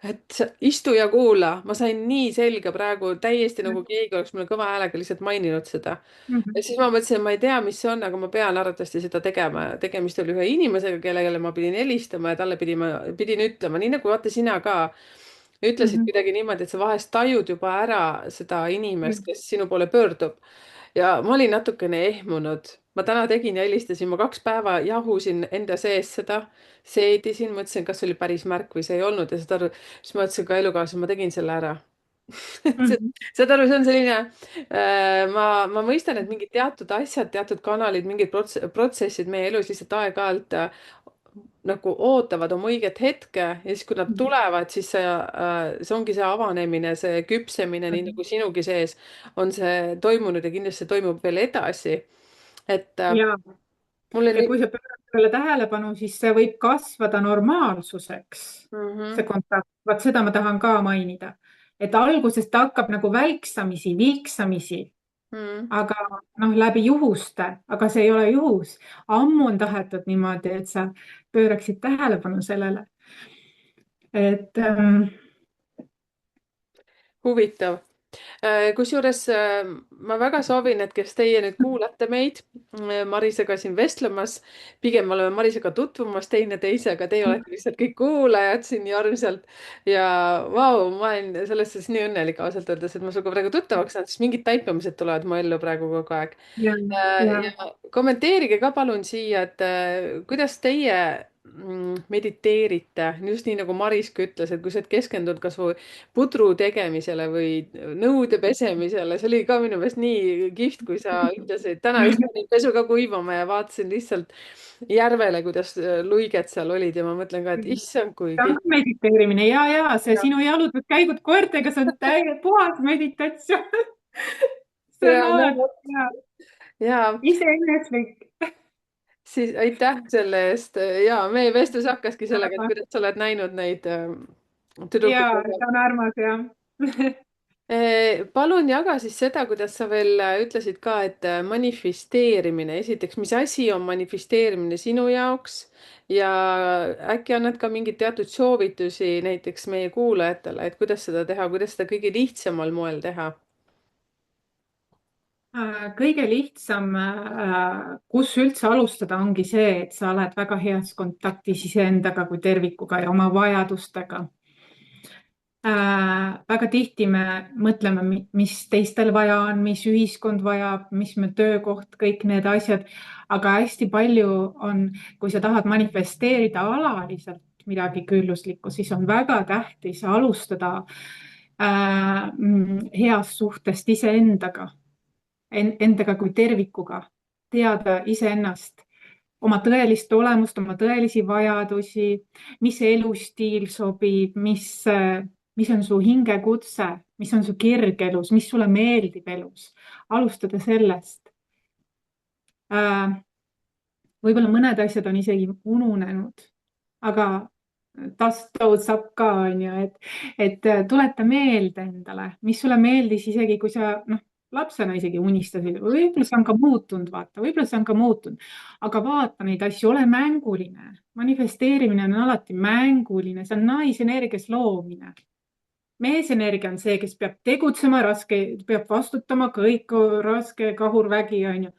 et istu ja kuula, ma sain nii selge praegu, täiesti nagu keegi oleks mulle kõva häälega lihtsalt maininud seda. mhm, ja siis ma mõtlesin, et ma ei tea, mis see on, aga ma pean arvatavasti seda tegema. tegemist oli ühe inimesega, kellele ma pidin helistama ja talle pidin ütlema, nii nagu vaata sina ka ütlesid mhm, kuidagi niimoodi, et sa vahest tajud juba ära seda inimest, mhm, kes sinu poole pöördub. ja ma olin natukene ehmunud. Ma täna tegin ja helistasin, ma 2 päeva jahusin enda sees seda, seedisin, mõtlesin, kas see oli päris märk või see ei olnud ja saad aru, siis ma ütlesin ka elukaaslasele, ma tegin selle ära. mhm, saad aru, see on selline, ma mõistan, et mingid teatud asjad, teatud kanalid, mingid protsessid meie elus lihtsalt aeg-ajalt nagu ootavad oma õiget hetke ja siis, kui nad mhm, tulevad, siis see ongi see avanemine, see küpsemine, nii mhm. nagu sinugi sees on see toimunud ja kindlasti see toimub veel edasi. et ja mulle ja nüüd kui sa pöörad sellele tähelepanu, siis see võib kasvada normaalsuseks, mm. see kontakt. Vaat seda ma tahan ka mainida, et alguses ta hakkab nagu välksamisi, vilksamisi, Mm. aga noh, läbi juhuste, aga see ei ole juhus. ammu on tahetud niimoodi, et sa pööraksid tähelepanu sellele, et Huvitav. Kusjuures ma väga soovin, et kes teie nüüd kuulate meid Marisega siin vestlemas, pigem me oleme Marisega tutvumas teineteisega, teie olete lihtsalt kõik kuulajad siin nii armsalt ja vau, ma olen selles suhtes nii õnnelik ausalt öeldes, et ma sinuga praegu tuttavaks saanud, sest mingid taipamised tulevad mu ellu praegu kogu aeg. ja, ja, Ja kommenteerige ka palun siia, et kuidas teie mediteerite, just nii nagu Mariska ütles, et kui sa oled keskendunud kasvõi pudru tegemisele või nõude pesemisele, see oli ka minu meelest nii kihvt, kui sa ütlesid, täna just panin pesu ka kuivama ja vaatasin lihtsalt järvele, kuidas luiged seal olid ja ma mõtlen ka, et issand, kui see on kihvt. ka mediteerimine ja see sinu jalutuskäigud koertega, see on täiega puhas meditatsioon. see on ja no alati vot, hea, ja iseeneslik. siis aitäh selle eest ja meie vestlus hakkaski sellega, et kuidas sa oled näinud neid tüdrukuid. ja see on armas ja Palun jaga siis seda, kuidas sa veel ütlesid ka, et manifesteerimine, esiteks, mis asi on manifesteerimine sinu jaoks ja äkki annad ka mingeid teatud soovitusi näiteks meie kuulajatele, et kuidas seda teha, kuidas seda kõige lihtsamal moel teha? kõige lihtsam, kus üldse alustada, ongi see, et sa oled väga heas kontaktis iseendaga kui tervikuga ja oma vajadustega. Väga tihti me mõtleme, mis teistel vaja on, mis ühiskond vajab, mis me töökoht, kõik need asjad. aga hästi palju on, kui sa tahad manifesteerida alaliselt midagi külluslikku, siis on väga tähtis alustada heast suhtest iseendaga, endaga kui tervikuga, teada iseennast, oma tõelist olemust, oma tõelisi vajadusi, mis elustiil sobib, mis on su hingekutse, mis on su kirg elus, mis sulle meeldib elus. Alustada sellest. Võib-olla mõned asjad on isegi ununenud, aga dust those up ka on ju, et tuleta meelde endale, mis sulle meeldis, isegi kui sa noh, lapsena isegi unistasid, võib-olla see on ka muutunud, vaata, võib-olla see on ka muutunud, aga vaata neid asju, ole mänguline. Manifesteerimine on alati mänguline, see on naisenergias loomine. Meesenergia on see, kes peab tegutsema, peab vastutama kõik, raske kahurvägi on ju.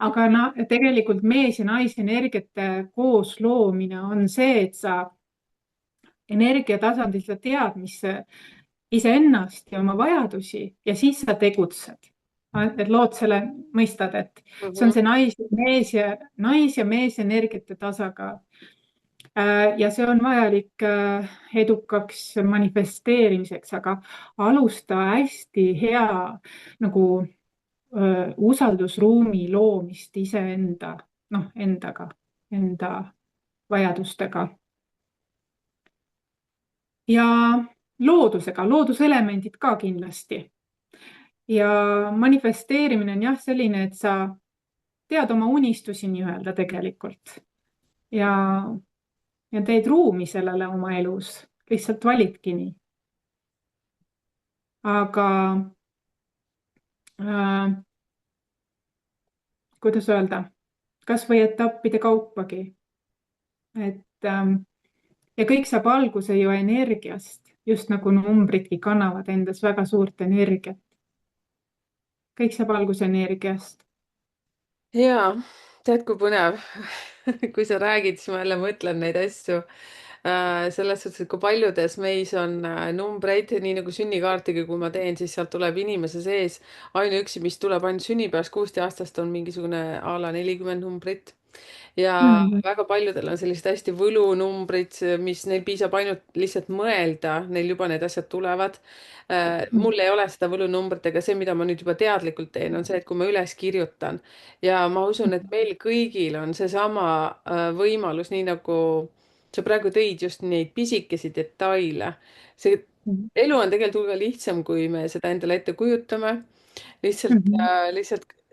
Aga tegelikult mees ja naisenergiate koos loomine on see, et sa energiatasandil sa tead, mis iseennast ja oma vajadusi ja siis sa tegutsed. Et lood selle, mõistad, et see on see nais ja meesenergiate tasakaal. Ja see on vajalik edukaks manifesteerimiseks, aga alusta hästi hea nagu usaldusruumi loomist iseenda, endaga, enda vajadustega. Ja loodusega, looduselemendid ka kindlasti. Ja manifesteerimine on jah selline, et sa tead oma unistusi nii-öelda tegelikult. Ja teed ruumi sellele oma elus, lihtsalt validki nii. Aga kuidas öelda, kas või etappide kaupagi. Ja kõik saab alguse ju energiast, just nagu numbridki kannavad endas väga suurt energiat. Kõik saab alguse energiast. Jaa, tead, kui põnev. Kui sa räägid, siis ma jälle mõtlen neid asju. Selles suhtes, et kui paljudes meis on numbreid, nii nagu sünnikaartiga, kui ma teen, siis sealt tuleb inimese sees ainuüksi, mis tuleb ainult sünnipäevast 16 aastast on mingisugune a la 40 numbrit. Ja väga paljudel on sellised hästi võlunumbrid, mis neil piisab ainult lihtsalt mõelda, neil juba need asjad tulevad. Mul ei ole seda võlunumbrit, aga see, mida ma nüüd juba teadlikult teen, on see, et kui ma üles kirjutan ja ma usun, et meil kõigil on seesama võimalus, nii nagu sa praegu tõid just neid pisikesi detaile. See elu on tegelikult hulga lihtsam, kui me seda endale ette kujutame.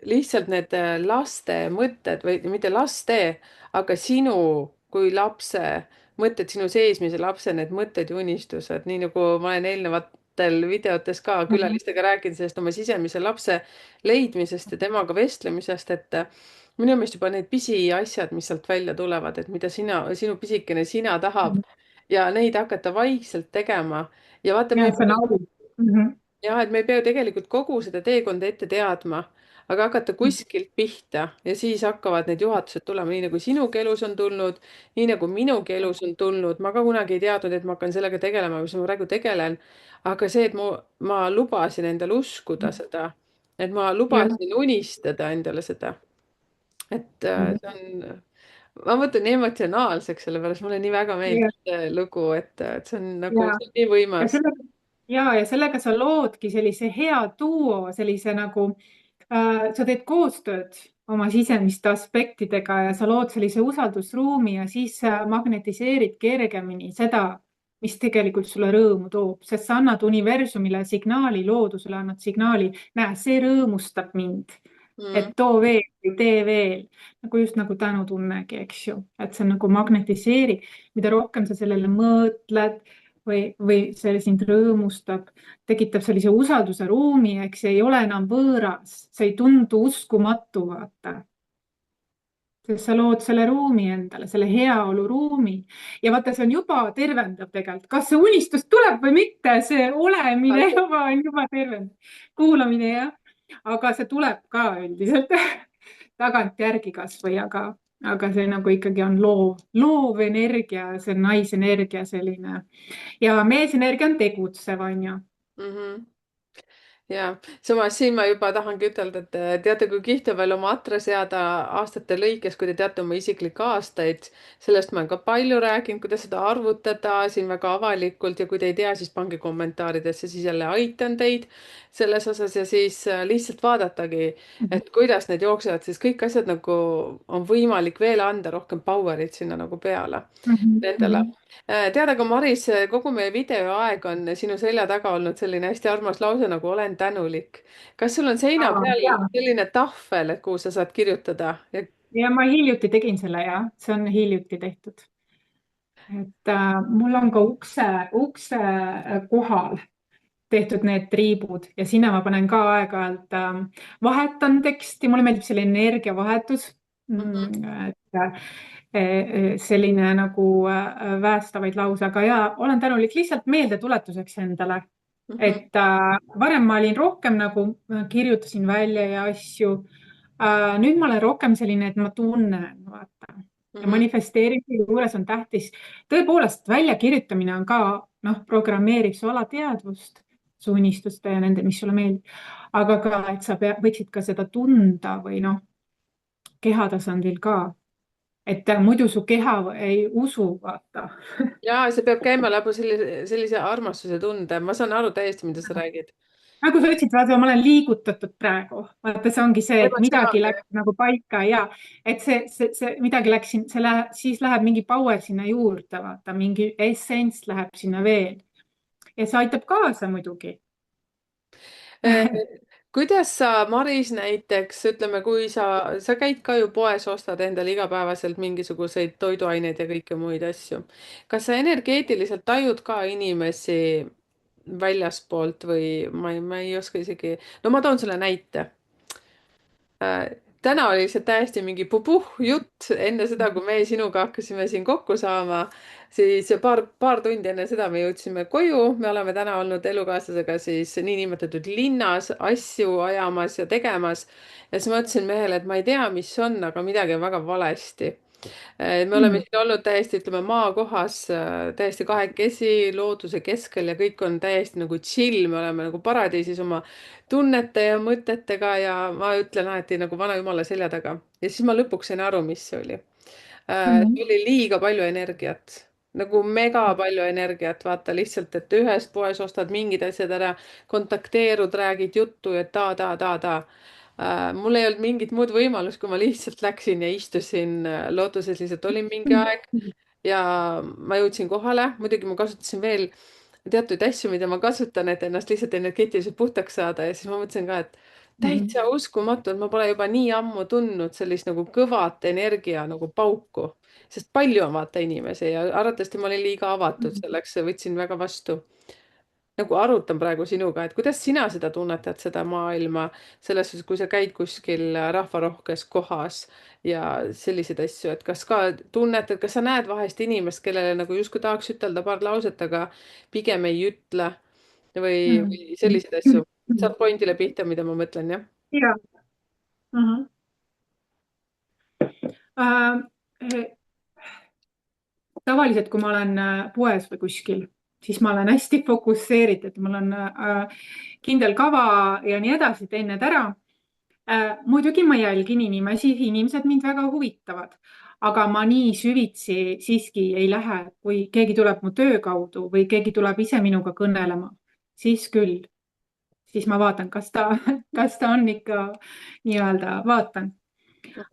Lihtsalt need laste mõtted või mitte laste, aga sinu kui lapse mõtted, sinu seesmise lapse need mõtted ja unistused, nii nagu ma olen eelnevatel videotes ka külalistega rääkinud sellest oma sisemise lapse leidmisest ja temaga vestlemisest, et minu meelest juba need pisiasjad, mis sealt välja tulevad, et mida sinu pisikene sina tahab ja neid hakata vaikselt tegema ja vaata, me Ja see on aus. jah, et me ei pea ju tegelikult kogu seda teekonda ette teadma, aga hakata kuskilt pihta ja siis hakkavad need juhatused tulema, nii nagu sinugi elus on tulnud, nii nagu minugi elus on tulnud. Ma ka kunagi ei teadnud, et ma hakkan sellega tegelema, mis ma praegu tegelen. aga see, et ma lubasin endale uskuda seda, et ma lubasin unistada endale seda, et see on, ma mõtlen nii emotsionaalseks, sellepärast mulle nii väga meeldib see lugu, et see on nagu, Ja, see on nii ja võimas. sellega, ja sellega sa loodki sellise hea duo, sellise nagu sa teed koostööd oma sisemiste aspektidega ja sa lood sellise usaldusruumi ja siis sa magnetiseerid kergemini seda, mis tegelikult sulle rõõmu toob, sest sa annad universumile signaali, loodusele annad signaali, näe, see rõõmustab mind, et too veel või tee veel, nagu just nagu tänutunnegi, eks ju, et see nagu magnetiseerib, mida rohkem sa sellele mõtled või see sind rõõmustab, tekitab sellise usalduse ruumi, eks see ei ole enam võõras, see ei tundu uskumatu, vaata. Sest sa lood selle ruumi endale, selle heaoluruumi ja vaata, see on juba tervendav tegelikult, kas see unistus tuleb või mitte, see olemine juba on juba tervendav, kuulamine jah, aga see tuleb ka üldiselt tagantjärgi kasvõi, aga see nagu ikkagi on loov energia, see on naisenergia selline ja meesenergia on tegutsev, on ju. ja samas siin ma juba tahangi ütelda, et teate, kui kihvt on veel oma atra seada aastate lõikes, kui te teate oma isiklikke aastaid. sellest ma olen ka palju rääkinud, kuidas seda arvutada siin väga avalikult ja kui te ei tea, siis pange kommentaaridesse, siis jälle aitan teid selles osas ja siis lihtsalt vaadatagi, et kuidas need jooksevad, siis kõik asjad nagu on võimalik veel anda rohkem power'it sinna nagu peale Mhm, nendele. mhm. Tead, aga Maris, kogu meie videoaeg on sinu selja taga olnud selline hästi armas lause nagu olen tänulik. kas sul on seina peal Ja, selline tahvel, et kuhu sa saad kirjutada ja ja ma hiljuti tegin selle ja see on hiljuti tehtud. Et mul on ka ukse kohal tehtud need triibud ja sinna ma panen ka aeg-ajalt vahetan teksti, mulle meeldib selline energiavahetus. Mhm, Et selline nagu päästavaid lause, aga ja olen tänulik lihtsalt meeldetuletuseks endale. mhm, Et varem ma olin rohkem nagu kirjutasin välja ja asju. Nüüd ma olen rohkem selline, et ma tunnen, vaata. Ja mhm. manifesteerimise juures on tähtis, tõepoolest väljakirjutamine on ka, noh, programmeerib su alateadvust, su unistuste ja nende, mis sulle meeldib. aga ka, et sa võiksid ka seda tunda või noh, keha tasandil ka. Et muidu su keha ei usu, vaata. ja see peab käima läbi sellise armastuse tunde, ma saan aru täiesti, mida sa räägid. nagu sa ütlesid, vaata, ma olen liigutatud praegu. vaata, see ongi see, et midagi emotsionaalne. läks nagu paika ja et see midagi läks siin, siis läheb mingi power sinna juurde, vaata, mingi essents läheb sinna veel. Ja see aitab kaasa muidugi. Eh, kuidas sa, Maris, näiteks ütleme, kui sa käid ka ju poes, ostad endale igapäevaselt mingisuguseid toiduaineid ja kõike muid asju. kas sa energeetiliselt tajud ka inimesi väljaspoolt või ma ei oska isegi, no ma toon sulle näite. täna oli see täiesti mingi pupuh jutt enne seda, kui me sinuga hakkasime siin kokku saama, siis paar tundi enne seda me jõudsime koju, me oleme täna olnud elukaaslasega siis niinimetatud linnas asju ajamas ja tegemas. ja siis ma ütlesin mehele, et ma ei tea, mis on, aga midagi on väga valesti. Me oleme Mm. siin olnud täiesti, ütleme, maakohas, täiesti kahekesi looduse keskel ja kõik on täiesti nagu chill, me oleme nagu paradiisis oma tunnete ja mõtetega ja ma ütlen alati nagu vanajumala selja taga. ja siis ma lõpuks sain aru, mis see oli. Mhm. Oli liiga palju energiat, nagu mega palju energiat, vaata lihtsalt, et ühes poes ostad mingid asjad ära, kontakteerud, räägid juttu ja ta. Mul ei olnud mingit muud võimalust, kui ma lihtsalt läksin ja istusin looduses, lihtsalt olin mingi aeg ja ma jõudsin kohale, muidugi ma kasutasin veel teatud asju, mida ma kasutan, et ennast lihtsalt energeetiliselt puhtaks saada ja siis ma mõtlesin ka, et Mhm. täitsa uskumatu, et ma pole juba nii ammu tundnud sellist nagu kõvat energia nagu pauku, sest palju on vaata inimesi ja arvatavasti ma olin liiga avatud selleks, võtsin väga vastu. nagu arutan praegu sinuga, et kuidas sina seda tunnetad, seda maailma, selles suhtes, kui sa käid kuskil rahvarohkes kohas ja selliseid asju, et kas ka tunnetad, kas sa näed vahest inimest, kellele nagu justkui tahaks ütelda paar lauset, aga pigem ei ütle või selliseid asju. saad pointile pihta, mida ma mõtlen, jah? Ja. Mhm. Äh, tavaliselt, kui ma olen poes või kuskil, siis ma olen hästi fokusseeritud, mul on kindel kava ja nii edasi, teen need ära. Muidugi ma jälgin inimesi, inimesed mind väga huvitavad, aga ma nii süvitsi siiski ei lähe, kui keegi tuleb mu töö kaudu või keegi tuleb ise minuga kõnelema, siis küll, siis ma vaatan, kas ta on ikka nii-öelda, vaatan.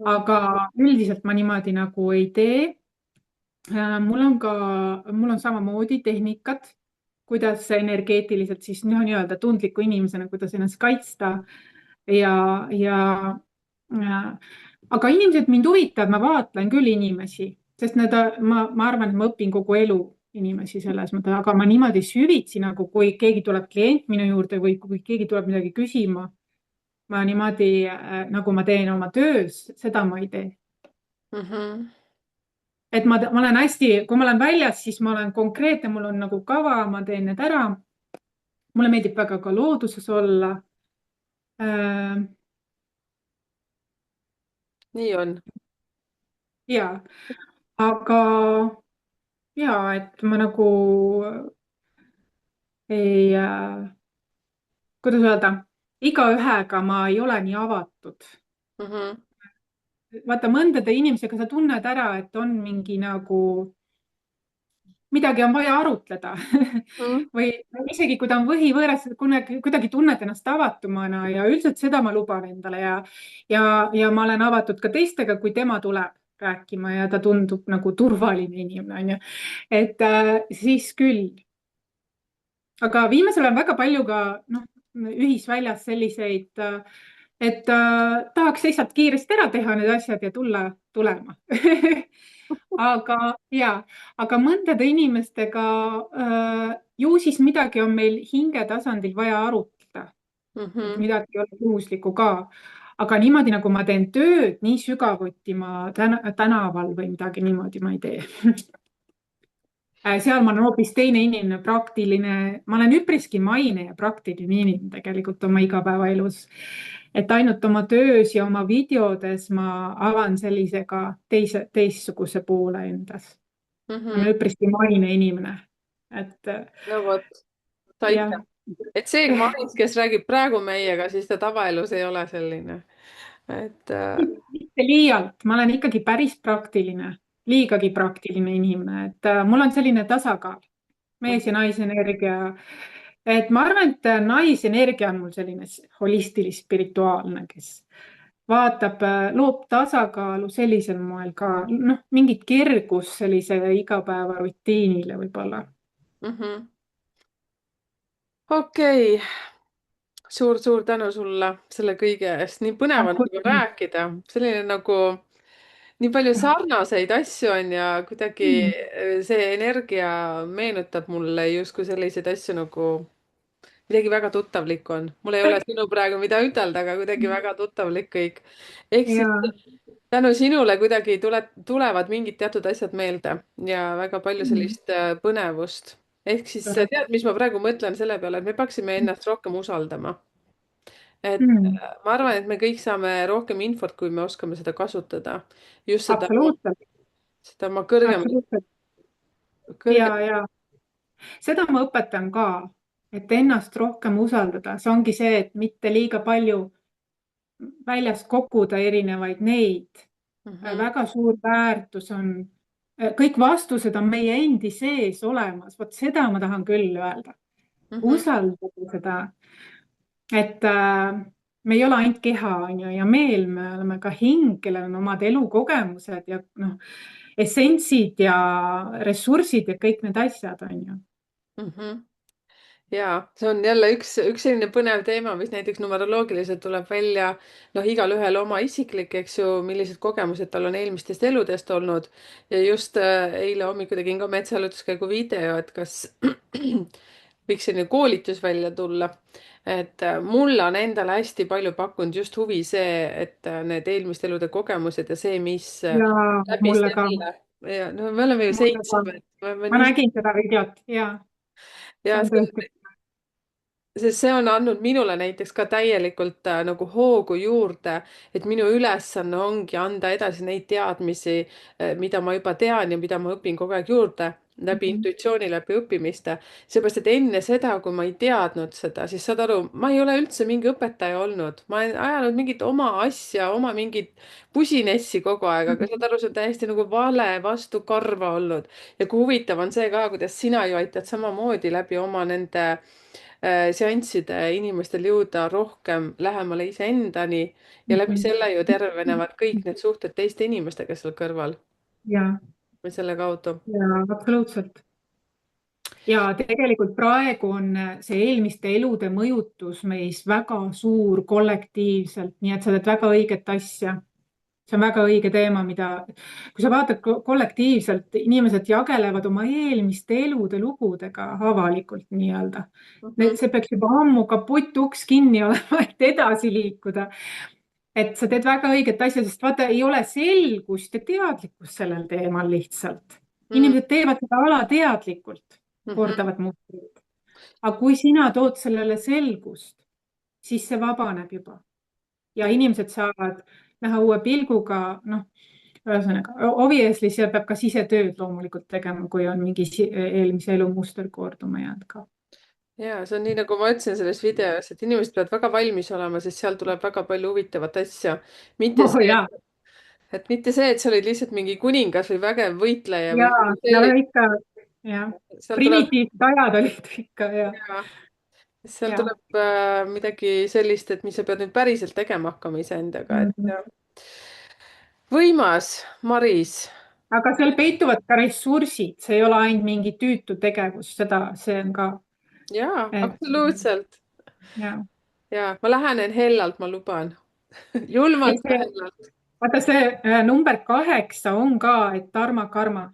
aga üldiselt ma niimoodi nagu ei tee. Mul on samamoodi tehnikad, kuidas energeetiliselt siis nii-öelda tundliku inimesena, kuidas ennast kaitsta ja aga inimesed mind huvitavad, ma vaatlen küll inimesi, sest ma arvan, et ma õpin kogu elu inimesi selles mõttes, aga ma niimoodi süvitsi nagu, kui keegi tuleb klient minu juurde või kui keegi tuleb midagi küsima, ma niimoodi nagu ma teen oma töös, seda ma ei tee. Mhm. Et ma olen hästi, kui ma olen väljas, siis ma olen konkreetne, mul on nagu kava, ma teen need ära. mulle meeldib väga ka looduses olla. Äh, nii on. ja, aga ja, et ma nagu ei kuidas öelda, igaühega ma ei ole nii avatud. Mhm. Vaata, mõndade inimesega sa tunned ära, et on mingi nagu midagi on vaja arutleda Mhm. või isegi kui ta on võhivõõras, kuidagi tunned ennast avatumana ja üldiselt seda ma luban endale ja ma olen avatud ka teistega, kui tema tuleb rääkima ja ta tundub nagu turvaline inimene, onju. Et siis küll. Aga viimasel ajal on väga palju ka noh, ühisväljas selliseid, et tahaks lihtsalt kiiresti ära teha need asjad ja tulla tulema aga ja, aga mõndade inimestega ju siis midagi on meil hingetasandil vaja arutada, et Mhm. midagi ei ole juhuslikku ka. aga niimoodi nagu ma teen tööd nii sügavuti ma tänaval või midagi niimoodi ma ei tee seal ma olen hoopis teine inimene, praktiline, ma olen üpriski maine ja praktiline inimene tegelikult oma igapäevaelus. et ainult oma töös ja oma videodes ma avan sellise ka teistsuguse poole endas. Ma Mhm. olen üpriski maine inimene, et No vot, saite. jah. Et see Maris, kes räägib praegu meiega, siis ta tavaelus ei ole selline. Et mitte liialt, ma olen ikkagi päris praktiline, liigagi praktiline inimene, et mul on selline tasakaal, mees ja naisenergia. et ma arvan, et naisenergia on mul selline holistilis-spirituaalne, kes vaatab, loob tasakaalu sellisel moel ka, noh, mingit kergust sellise igapäevarutiinile võib-olla. mhm. Okei, suur-suur tänu sulle selle kõige eest. Nii põnev on nagu rääkida. Selline nagu nii palju sarnaseid asju on ja kuidagi see energia meenutab mulle justkui selliseid asju nagu midagi väga tuttavlikku on. Mul ei ole sinu praegu mida ütelda, aga kuidagi väga tuttavlik kõik. Ehk siis ja tänu sinule kuidagi tulevad mingid teatud asjad meelde ja väga palju sellist põnevust. Ehk siis tead, mis ma praegu mõtlen selle peale, et me peaksime ennast rohkem usaldama. Et mm, ma arvan, et me kõik saame rohkem infot, kui me oskame seda kasutada. Just absoluutselt, seda oma kõrgemat, absoluutselt kõrge. ja seda ma õpetan ka, et ennast rohkem usaldada, see ongi see, et mitte liiga palju väljas koguda erinevaid neid. Mhm, väga suur väärtus on, kõik vastused on meie endi sees olemas, vot seda ma tahan küll öelda. mhm, usaldada seda, et me ei ole ainult keha, on ju, ja meel, me oleme ka hing, kellel on omad elukogemused ja noh, essentsid ja ressursid ja kõik need asjad, on ju. mhm. Ja see on jälle üks selline põnev teema, mis näiteks numeroloogiliselt tuleb välja, noh, igalühel oma isiklik, eks ju, millised kogemused tal on eelmistest eludest olnud. ja just eile hommikul tegin ka metsaelutuskäigu video, et kas võiks selline koolitus välja tulla. et mulle on endale hästi palju pakkunud just huvi see, et need eelmiste elude kogemused ja see, mis ja läbi mulle ka, selle ja no me oleme ju mulle ka. seitsmed, me oleme Ma nii nägin seda videot ja see ja on tõesti. sest see on andnud minule näiteks ka täielikult nagu hoogu juurde, et minu ülesanne ongi anda edasi neid teadmisi, mida ma juba tean ja mida ma õpin kogu aeg juurde läbi intuitsiooni, läbi õppimiste. seepärast, et enne seda, kui ma ei teadnud seda, siis saad aru, ma ei ole üldse mingi õpetaja olnud, ma olen ajanud mingit oma asja, oma mingit pusinessi kogu aeg, aga saad aru, see on täiesti nagu vale vastukarva olnud. ja kui huvitav on see ka, kuidas sina ju aitad samamoodi läbi oma nende seansside inimestel jõuda rohkem lähemale iseendani ja läbi selle ju tervenevad kõik need suhted teiste inimestega seal kõrval ja, või selle kaudu. ja absoluutselt. Ja tegelikult praegu on see eelmiste elude mõjutus meis väga suur kollektiivselt, nii et sa teed väga õiget asja. See on väga õige teema, mida, kui sa vaatad kollektiivselt, inimesed jagelevad oma eelmiste elude lugudega avalikult nii-öelda. Mhm, See peaks juba ammu kaputt uks kinni olema, et edasi liikuda. Et sa teed väga õiget asja, sest vaata, ei ole selgust ja teadlikkust sellel teemal lihtsalt. mm, Inimesed teevad seda alateadlikult, mhm, kordavad mustrit. Aga kui sina tood sellele selgust, siis see vabaneb juba ja ja, inimesed saavad näha uue pilguga, noh, ühesõnaga, obviously seal peab ka sisetööd loomulikult tegema, kui on mingi eelmise elu muster korduma jäänud ka. ja see on nii, nagu ma ütlesin selles videos, et inimesed peavad väga valmis olema, sest seal tuleb väga palju huvitavat asja. mitte Oh see, jaa, mitte see, et sa olid lihtsalt mingi kuningas või vägev võitleja või jaa, midagi no sellist. ikka, jah. seal tuleb, Primitiivsed ajad olid ikka ja, ja, seal ja. tuleb midagi sellist, et mis sa pead nüüd päriselt tegema hakkama iseendaga, Mhm. et võimas, Maris. aga seal peituvad ka ressursid, see ei ole ainult mingi tüütu tegevus, seda, see on ka, jaa, et absoluutselt. ja. ja ma lähenen hellalt, ma luban. ja julmalt ja see, hellalt. vaata see number 8 on ka, et dharma karma,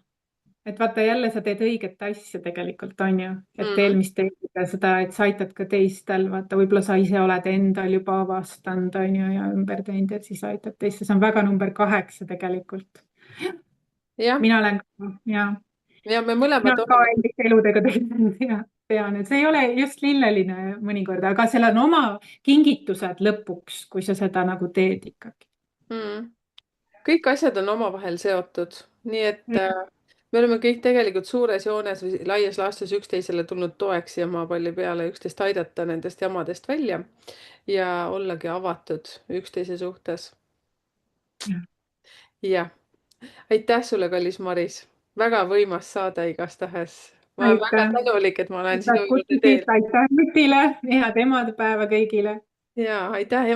et vaata jälle sa teed õiget asja tegelikult on ju, et Mm. eelmist teed ja seda, et sa aitad ka teistel, vaata, võib-olla sa ise oled endal juba avastanud on ju ja ümber teinud, et siis aitad teisi, see on väga number 8 tegelikult. jah, mina olen ja ja me mina mõlemad olen ka oleme. endiste eludega tegelenud ja tean, et see ei ole just lilleline mõnikord, aga seal on oma kingitused lõpuks, kui sa seda nagu teed ikkagi. Mm. kõik asjad on omavahel seotud, nii et me oleme kõik tegelikult suures joones või laias laastus üksteisele tulnud toeks ja maapalli peale üksteist aidata nendest jamadest välja ja ollagi avatud üksteise suhtes. jah, aitäh sulle, kallis Maris. väga võimas saade igastahes. ma olen väga aitäh, tänulik, et ma olen aitäh sinu juurde teel. kutsusid, aitäh Mutile, head emadepäeva kõigile. ja aitäh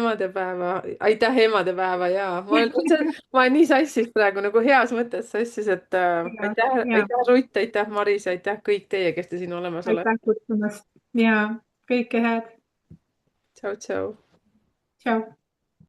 emadepäeva ja ma olen nii sassis praegu nagu heas mõttes sassis, et ja, ja aitäh Rutt, aitäh Maris, aitäh kõik teie, kes te siin olemas olete. aitäh kutsumast ja kõike head. tšau, tšau. tšau.